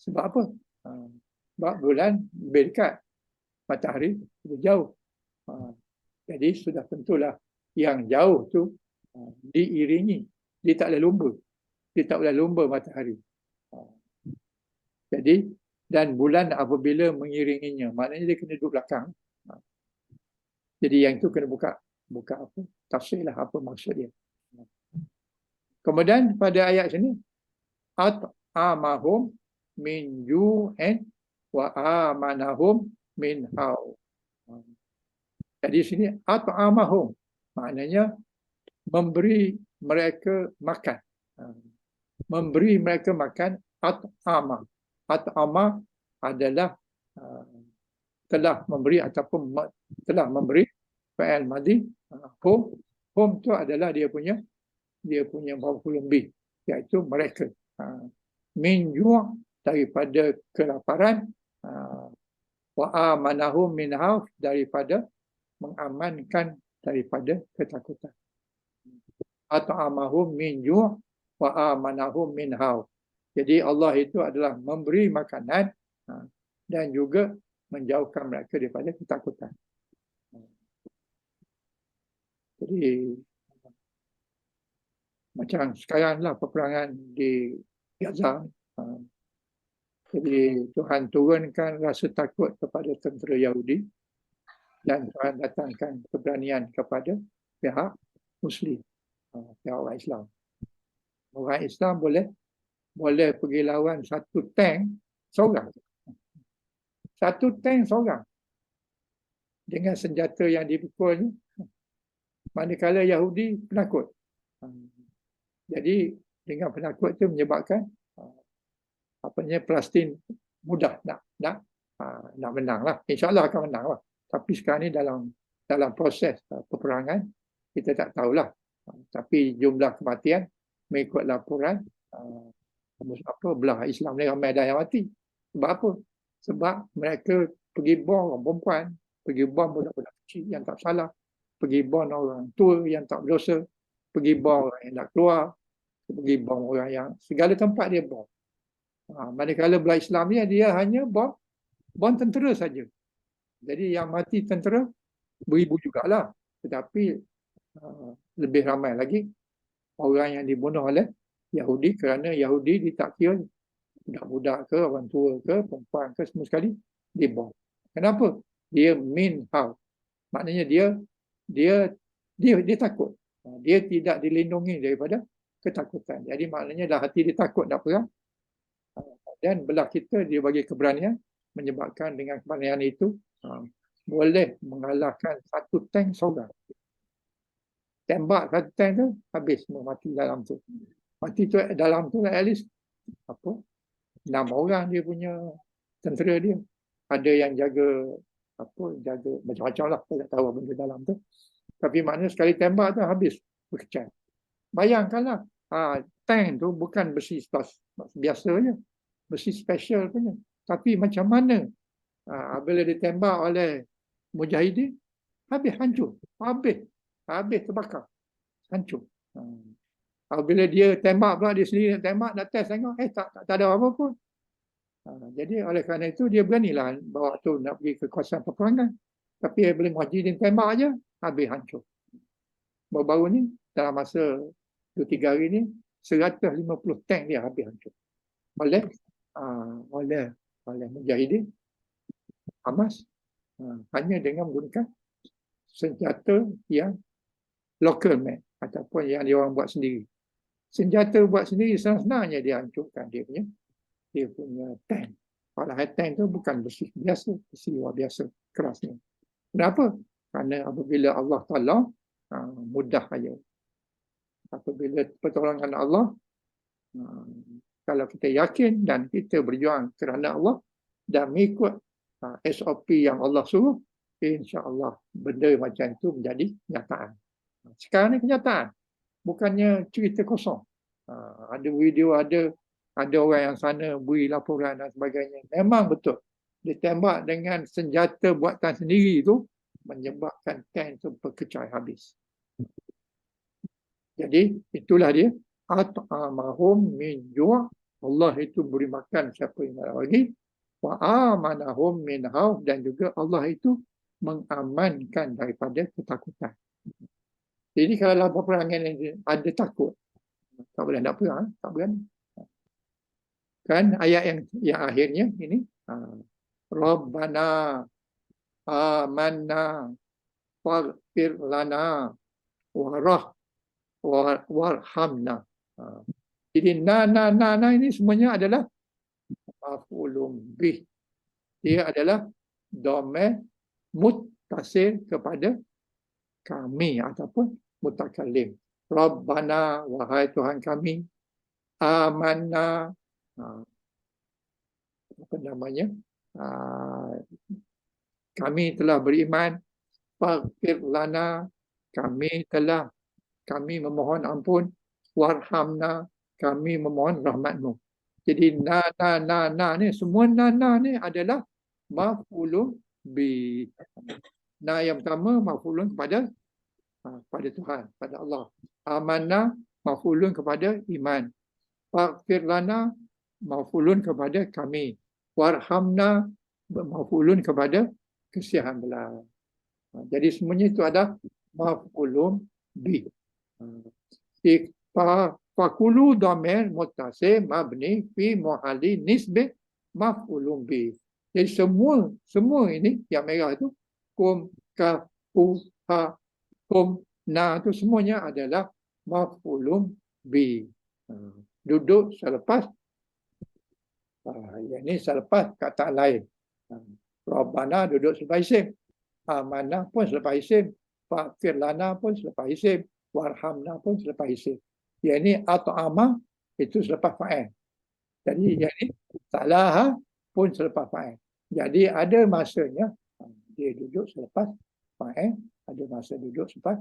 Sebab apa? Sebab bulan lebih dekat. Matahari lebih jauh. Jadi sudah tentulah yang jauh tu diiringi. Dia tak boleh lumba. Dia tak boleh lumba matahari. Jadi dan bulan apabila mengiringinya, maknanya dia kena duduk belakang. Jadi yang itu kena buka apa? Tafsirlah apa maksud dia. Kemudian pada ayat sini at'amahum min ju'in wa amanahum min haw. Jadi sini at'amahum maknanya memberi mereka makan. Memberi mereka makan at'ama. At'ama adalah telah memberi ataupun telah memberi fa'il madhi. Hum tu adalah dia punya maf'ulun bih, iaitu mereka. Min ju' daripada kelaparan, wa amanahum min hauf daripada mengamankan daripada ketakutan. At'amahum min ju' wa amanahum min hauf. Jadi Allah itu adalah memberi makanan dan juga menjauhkan mereka daripada ketakutan. Jadi macam sekaranglah peperangan di Gaza. Jadi Tuhan turunkan rasa takut kepada tentera Yahudi dan Tuhan datangkan keberanian kepada pihak Muslim, pihak orang Islam. Orang Islam boleh pergi lawan satu tank seorang. Satu tank seorang. dengan senjata yang dipikulnya. Manakala Yahudi penakut. Jadi dengan penakut itu menyebabkan Palestin mudah nak menang lah. InsyaAllah akan menang lah. Tapi sekarang ni dalam proses peperangan, kita tak tahulah. Tapi jumlah kematian mengikut laporan belah Islam ni ramai dah yang mati. Sebab apa? Sebab mereka pergi bom perempuan, pergi bom budak-budak kecil yang tak salah, pergi bom orang tua yang tak berdosa, pergi bom orang yang nak keluar, pergi bom orang yang segala tempat dia bom. Manakala belah Islam ni dia hanya bom tentera saja. Jadi yang mati tentera beribu jugalah. Tetapi lebih ramai lagi orang yang dibunuh oleh Yahudi, kerana Yahudi dia tak kira budak-budak ke, orang tua ke, perempuan ke, semua sekali dibom. Kenapa? Dia mean how. Maknanya dia takut. Dia tidak dilindungi daripada ketakutan. Jadi maknanya dah hati dia takut nak perang. Dan belah kita dia bagi keberanian, menyebabkan dengan keberanian itu boleh mengalahkan satu tank seorang. Tembak satu tank tu habis semua mati dalam tu. Mati tu dalam tu at least 6 orang dia punya tentera dia. Ada yang jaga macam-macam lah, saya tak tahu benda dalam tu. Tapi maknanya sekali tembak tu habis berkecai. Bayangkanlah tank tu bukan besi biasa je, besi special punya. Tapi macam mana bila ditembak oleh mujahidin, habis hancur, habis terbakar, hancur. Bila dia tembak pula, dia sendiri nak tembak, nak test tengok, tak ada apa pun. Jadi oleh kerana itu dia beranilah bawa tu nak pergi ke kawasan peperangan. Tapi bila mujahidin tembak aja, habis hancur. Baru-baru ni dalam masa 2-3 hari ni 150 tank dia habis hancur oleh mujahidin Hamas, hanya dengan menggunakan senjata yang local made ataupun yang dia orang buat sendiri. Senjata buat sendiri senang-senangnya dia hancurkan dia punya tank. Padahal tank tu bukan besi biasa, besi luar biasa kerasnya. Kenapa? Kerana apabila Allah Ta'ala mudah saja. Apabila pertolongan Allah, kalau kita yakin dan kita berjuang kerana Allah dan mengikut SOP yang Allah suruh, insya-Allah benda macam itu menjadi kenyataan. Sekarang ni kenyataan, bukannya cerita kosong. Ada video, ada orang yang sana beri laporan dan sebagainya. Memang betul. Ditembak dengan senjata buatan sendiri itu menyebabkan tank itu berkecai habis. Jadi itulah dia. At'amahum min ju'. Allah itu beri makan siapa yang nak bagi. Wa amanahum min khawf, dan juga Allah itu mengamankan daripada ketakutan. Jadi kalau dalam peperangan yang ada takut, tak boleh nak perang, tak berani. Kan ayat yang akhirnya ini, Rabbana amanna waghfir lana warhamna. Jadi na ini semuanya adalah maf'ulun bih. Dia adalah dhamir muttasil kepada kami ataupun mutakallim. Rabbana, wahai Tuhan kami, amanna, kami telah beriman, faghfir lana, kami memohon ampun, warhamna, kami memohon rahmatmu. Jadi na ni, semua na ni adalah maf'ulun bi. Na yang pertama maf'ulun kepada Tuhan, pada Allah. Amanna maf'ulun kepada iman. Faghfir lana maf'ulun kepada kami. Warhamna maf'ulun kepada kesiahan belah. Jadi semuanya itu ada maf'ulun bi. Fakulu dhamir muttasil mabni fi muhalli nisbi maf'ulun bi. Jadi semua ini yang merah itu, kum, kaf, hu, ha, kum, na, itu semuanya adalah maf'ulun bi. Duduk selepas yang ini selepas kata lain. Rabbana duduk sebagai isim. Amanah pun selepas isim. Faghfir lana pun selepas isim. Warhamna pun selepas isim. Yang ini at'ama itu selepas fa'il. Jadi yang ini salaha pun selepas fa'il. Jadi ada masanya dia duduk selepas fa'il, ada masa duduk selepas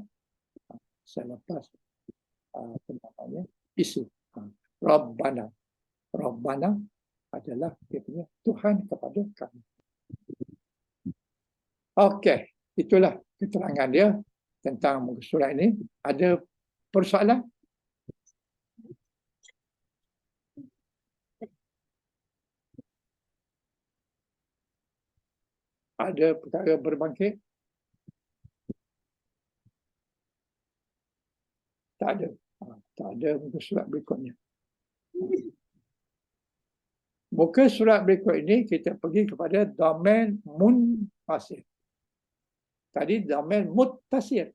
apa namanya, isim. Rabbana. Rabbana adalah dia punya Tuhan kepada kami. Okey, itulah keterangan dia tentang muka surat ini. Ada persoalan? Ada perkara berbangkit? Tak ada. Tak ada muka surat berikutnya. Muka surat berikut ini kita pergi kepada domain munfasil. Tadi domain muttasil.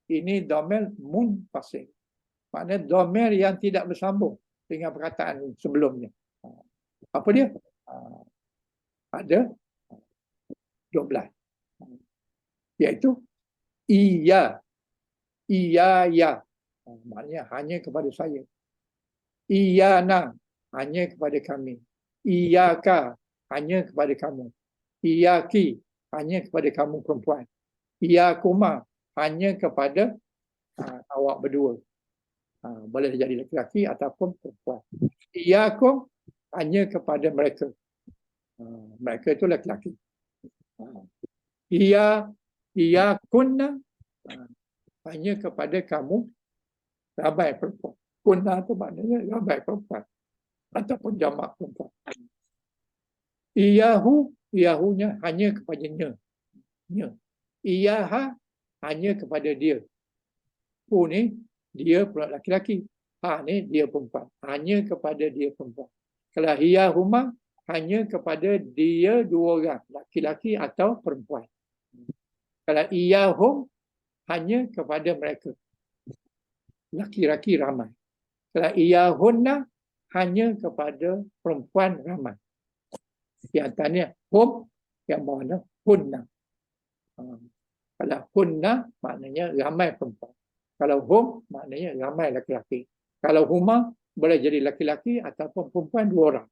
Ini domain munfasil. Maknanya domain yang tidak bersambung dengan perkataan sebelumnya. Apa dia? Ada 12. Iaitu iya. Iya, ya. Maknanya hanya kepada saya. Iyana, hanya kepada kami. Iyaka, hanya kepada kamu. Iyaki, hanya kepada kamu perempuan. Iyakuma, hanya kepada awak berdua. Boleh jadi lelaki ataupun perempuan. Iyakum, hanya kepada mereka. Mereka itu lelaki. Iyakunna, hanya kepada kamu ramai perempuan. Kunna itu maknanya ramai perempuan ataupun jamak perempuan. Iyahunya hanya kepadanya. Iyaha hanya kepada dia. Hu ni dia pula laki-laki. Ha ni dia perempuan. Hanya kepada dia perempuan. Kalau iyahuma hanya kepada dia dua orang, laki-laki atau perempuan. Kalau iyahum hanya kepada mereka, laki-laki ramai. Kalau iyahunna hanya kepada perempuan ramai. Yang tanya hum, yang mana hunna. Kalau hunna maknanya ramai perempuan. Kalau hum maknanya ramai laki-laki. Kalau huma boleh jadi laki-laki ataupun perempuan dua orang.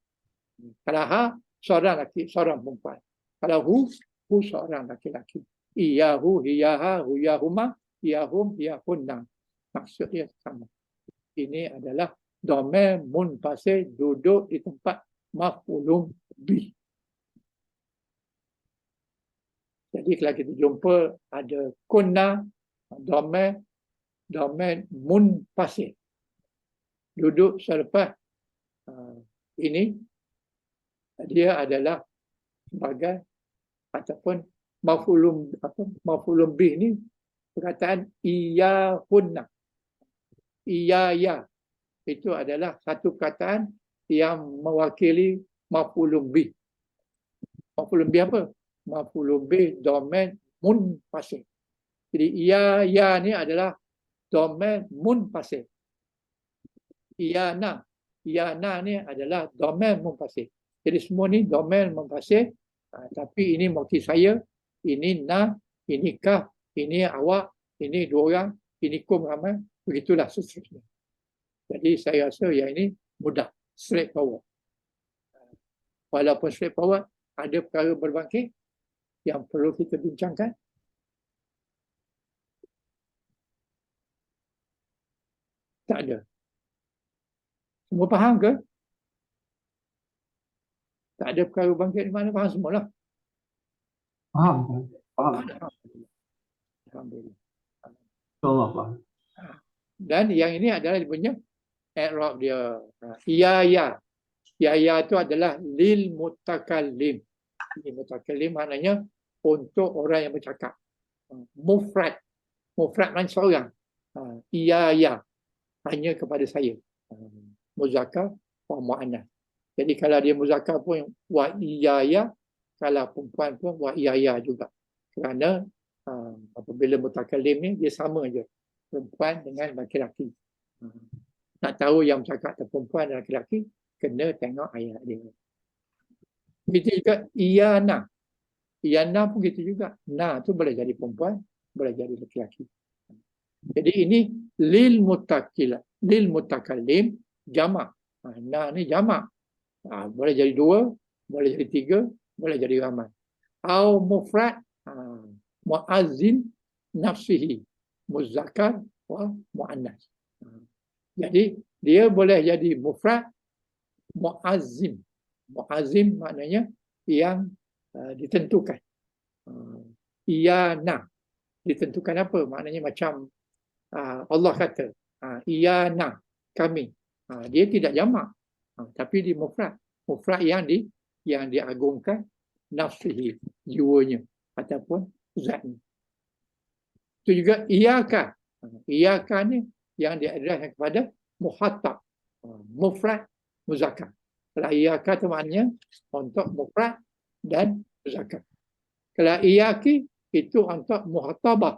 Kalau ha, seorang laki, seorang perempuan. Kalau hu seorang laki-laki. Iyahu, iyaha, iyahuma, iyahum, iyahunna. Maksudnya sama. Ini adalah domain munfasil duduk di tempat maf'ulun bih. Jadi kalau kita jumpa ada kunna, domain munfasil duduk selepas ini, dia adalah sebagai ataupun maf'ulun bih ni perkataan iyahunna. Iyaya itu adalah satu perkataan yang mewakili maf'ulun bih. Maf'ulun bih apa? Maf'ulun bih domain munfasil. Jadi iyaya ni adalah domain munfasil. Iyana ni adalah domain munfasil. Jadi semua ni domain munfasil, tapi ini mewakili saya, ini na, ini kah, ini awak, ini dua orang, ini kum ramai. Begitulah seterusnya. Jadi saya rasa yang ini mudah, straightforward. Walaupun straightforward, ada perkara berbangkit yang perlu kita bincangkan. Tak ada. Semua faham ke? Tak ada perkara berbangkit di mana, faham semualah. Faham. Alhamdulillah. InsyaAllah faham. Dan yang ini adalah dia punya i'rab dia. Ya itu adalah lil mutakallim. Lil mutakallim maknanya untuk orang yang bercakap. Mufrad maknanya seorang. Ya hanya kepada saya. Muzakkar wa muannas. Jadi kalau dia muzakkar pun wa iyaya, kalau perempuan pun wa iyaya juga. Kerana apabila mutakallim ni dia sama je. Perempuan dengan laki-laki. Nak tahu yang bercakap perempuan dan laki-laki, kena tengok ayat dia. Begitu juga iyana. Iyana pun gitu juga. Na tu boleh jadi perempuan, boleh jadi lelaki. Jadi ini lil mutakallim jamak. Na ni jamak. Boleh jadi 2, boleh jadi 3, boleh jadi ramai. Au mufrad muazzin nafsihi muzakkar wa muannas. Jadi dia boleh jadi mufrad muazzim. Muazzim maknanya yang ditentukan. Iyana ditentukan apa? Maknanya macam Allah kata, iyana kami. Dia tidak jamak, tapi di mufrad. Mufrad yang diagungkan nafsihi, jiwanya ataupun zatnya. Itu juga iyaka. Iyaka ni yang diadraskan kepada muhatab, mufrad muzakkar. Kalau iyaka itu maknanya untuk mufrad dan muzakkar. Kalau iyaki itu untuk muhatabah,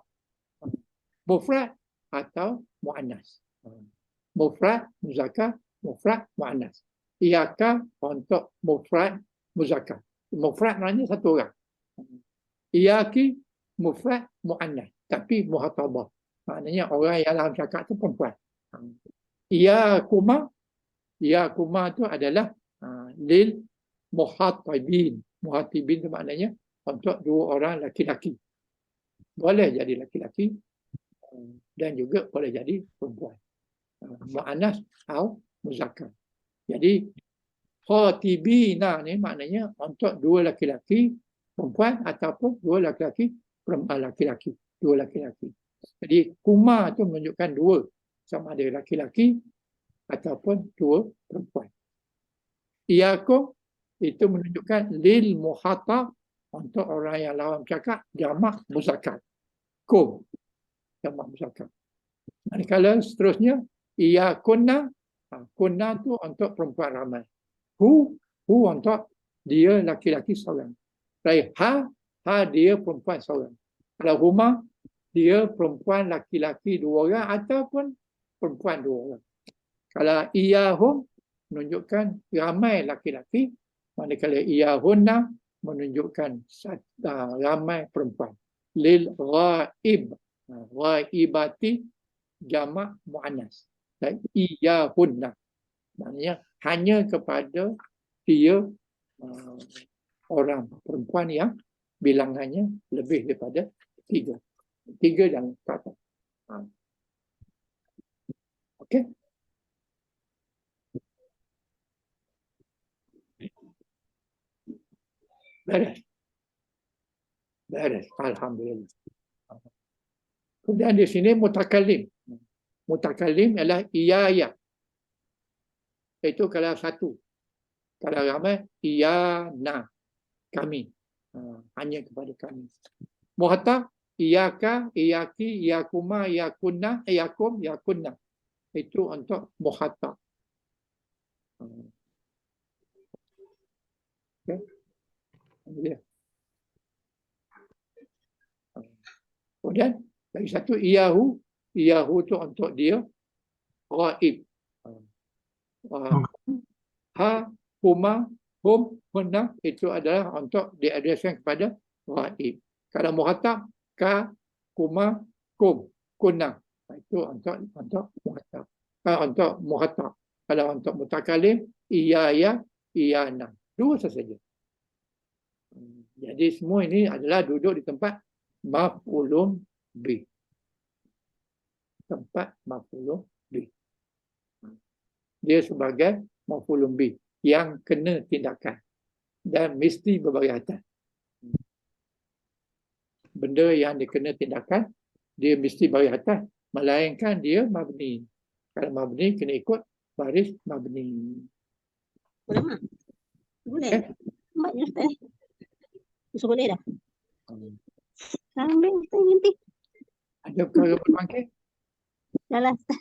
mufrad atau muannas. Mufrad muzakkar, mufrad muannas. Iyaka untuk mufrad muzakkar. Mufrad maknanya satu orang. Iyaki mufrad muannas, tapi muhatabah. Maknanya orang yang dalam cakap itu perempuan. Iyakuma itu adalah lil muhatibin. Muhatibin itu maknanya untuk 2 orang laki-laki. Boleh jadi laki-laki dan juga boleh jadi perempuan. Muannas atau muzakkar. Jadi khatibina ni maknanya untuk 2 laki-laki perempuan ataupun 2 laki-laki laki-laki, 2 laki-laki. Jadi kuma itu menunjukkan 2, sama ada laki-laki ataupun 2 perempuan. Iyakum itu menunjukkan lil muhatab untuk orang yang lawan cakap jamak muzakkar. Kum jamak muzakkar. Manakala seterusnya iyakunna, kunna tu untuk perempuan ramai. Hu untuk dia laki-laki seorang. Ha dia perempuan seorang. Kalau huma dia perempuan laki-laki 2 orang ataupun perempuan 2 orang. Kalau iyahum menunjukkan ramai laki-laki, manakala iyahunna menunjukkan ramai perempuan. Lil ghaib, ghaibati jamak muannas. Dan iyahunna maknanya hanya kepada dia orang perempuan yang bilangannya lebih daripada 3. 3 dan ke atas. Okey. Beres. Alhamdulillah. Kemudian di sini mutakallim. Mutakallim ialah iyaya. Itu kalau 1. Kalau ramai, iyana, kami. Hanya kepada kami. Muhatab, iyaka, iyaki, iyakuma, iyakunna, iyakum, iyakunna. Itu untuk muhatab. Okay. Kemudian, lagi satu, iyahu. Iyahu itu untuk dia. Ghaib. Ha, huma, hum, hunna itu adalah untuk diadreskan kepada ghaib. Kalau muhatab, ka, kuma, kum, kunna. Itu untuk muhatab. Untuk muhatab. Kalau untuk mutakalim, iyaya, iyana. 2 sahaja. Jadi semua ini adalah duduk di tempat maf'ulun bih. Tempat maf'ulun bih. Dia sebagai maf'ulun bih yang kena tindakan dan mesti berbaris. Benda yang dikena tindakan dia mesti baris atas, melainkan dia mabni. Kalau mabni kena ikut baris mabni. Boleh. Mak je Ustaz. So, boleh dah. Sambil Ustaz nanti. Ada perkara berpangkit? Dah lah Ustaz.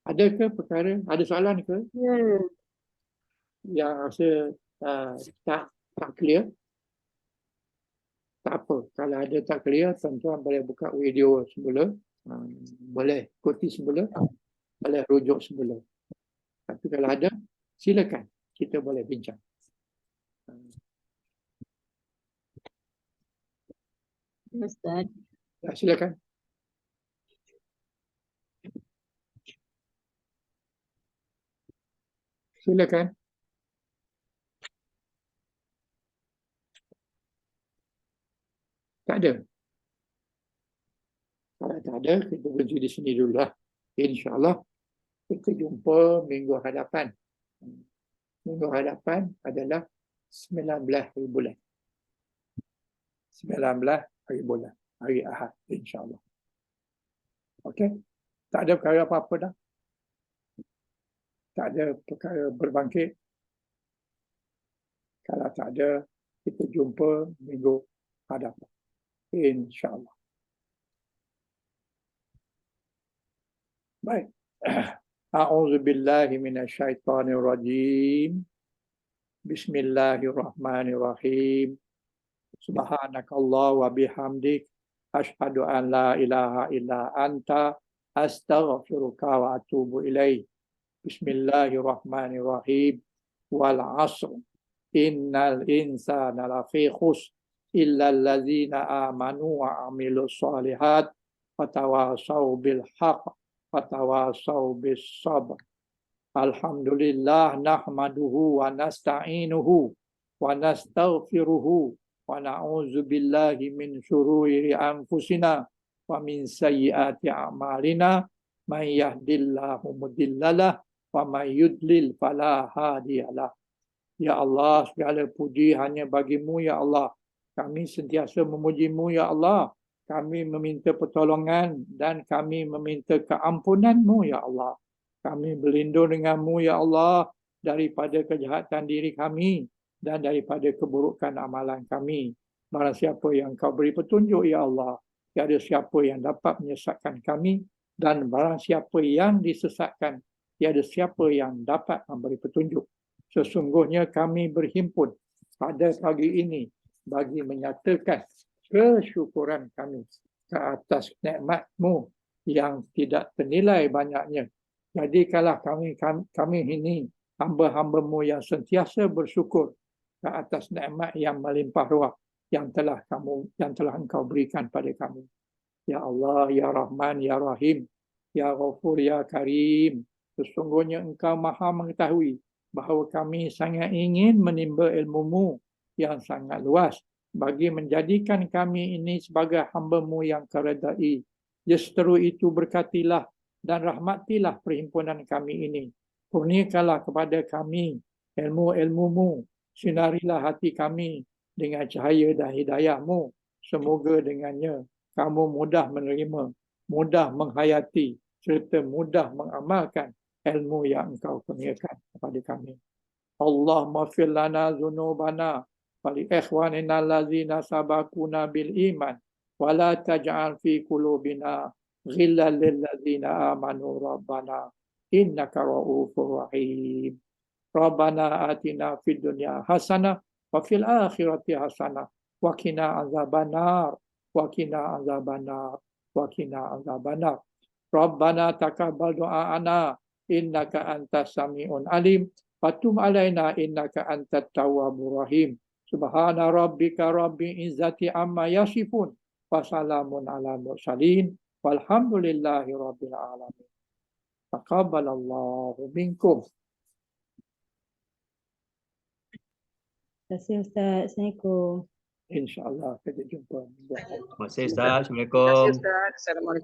Ada ke perkara? Ada soalan ke? Yang rasa tak clear? Tak apa. Kalau ada tak clear, tuan-tuan boleh buka video semula. Boleh ikuti semula. Boleh rujuk semula. Tapi kalau ada, silakan. Kita boleh bincang. Ustaz. Ya, silakan. Silakan. Tak ada. Kalau tak ada, kita berhenti di sini dulu lah. InsyaAllah kita jumpa minggu hadapan. Minggu hadapan adalah 19 hari bulan. 19 hari bulan. Hari Ahad, insyaAllah. Okey? Tak ada perkara apa-apa dah. Tak ada perkara berbangkit. Kalau tak ada, kita jumpa minggu hadapan. InsyaAllah. Baik. A'udzu billahi minasyaitonir rajim. Bismillahirrahmanirrahim. Subhanakallah wa bihamdik asyhadu an la ilaha illa anta astaghfiruka wa atubu ilaik. Bismillahirrahmanirrahim. Wal 'asr. Innal insana lafi khusr illa allazina amanu wa 'amilus shalihat wa tawasaw bil haqq watawasau bis sabr. Alhamdulillah nahmaduhu wa nasta'inuhu wa nastaghfiruhu wa na'udzu billahi min syururi anfusina wa min sayyiati a'malina. Man yahdillahu mudhillalah wa man yudlil fala hadiyalah. Ya Allah, segala puji hanya bagi-Mu ya Allah. Kami sentiasa memuji-Mu ya Allah. Kami meminta pertolongan dan kami meminta keampunan-Mu ya Allah. Kami berlindung dengan-Mu ya Allah daripada kejahatan diri kami dan daripada keburukan amalan kami. Barang siapa yang Kau beri petunjuk ya Allah, tiada siapa yang dapat menyesatkan kami, dan barang siapa yang disesatkan, tiada siapa yang dapat memberi petunjuk. Sesungguhnya kami berhimpun pada pagi ini bagi menyatakan kesyukuran kami ke atas nikmat-Mu yang tidak ternilai banyaknya. Jadikanlah kami ini hamba-hamba-Mu yang sentiasa bersyukur ke atas nikmat yang melimpah ruah yang telah Engkau berikan pada kami. Ya Allah, Ya Rahman, Ya Rahim, Ya Ghafur, Ya Karim. Sesungguhnya Engkau Maha mengetahui bahawa kami sangat ingin menimba ilmu-Mu yang sangat luas bagi menjadikan kami ini sebagai hamba-Mu yang Kau-redai. Justru itu berkatilah dan rahmatilah perhimpunan kami ini. Kurniakanlah kepada kami ilmu-ilmu-Mu. Sinarilah hati kami dengan cahaya dan hidayah-Mu. Semoga dengannya kamu mudah menerima, mudah menghayati serta mudah mengamalkan ilmu yang Engkau kurniakan kepada kami. Allahumma fir lana dzunubana ولإخواننا الذين سبقونا بالإيمان ولا تجعل في قلوبنا غلا للذين آمنوا ربنا إنك رؤوف رحيم. ربنا آتنا في الدنيا حسنة وفي الآخرة حسنة وقنا عذاب النار وقنا عذاب النار وقنا عذاب النار. ربنا تقبل دعاءنا إنك أنت السميع العليم وتب علينا إنك أنت التواب الرحيم. Subhana rabbika rabbil izzati amma yasifun wa salamun ala mursalin walhamdulillahi rabbil alamin. Taqabbalallahu minkum. Terima kasih Ustaz. Assalamualaikum. InsyaAllah kita jumpa. Terima kasih Ustaz. Assalamualaikum. Terima kasih Ustaz. Assalamualaikum.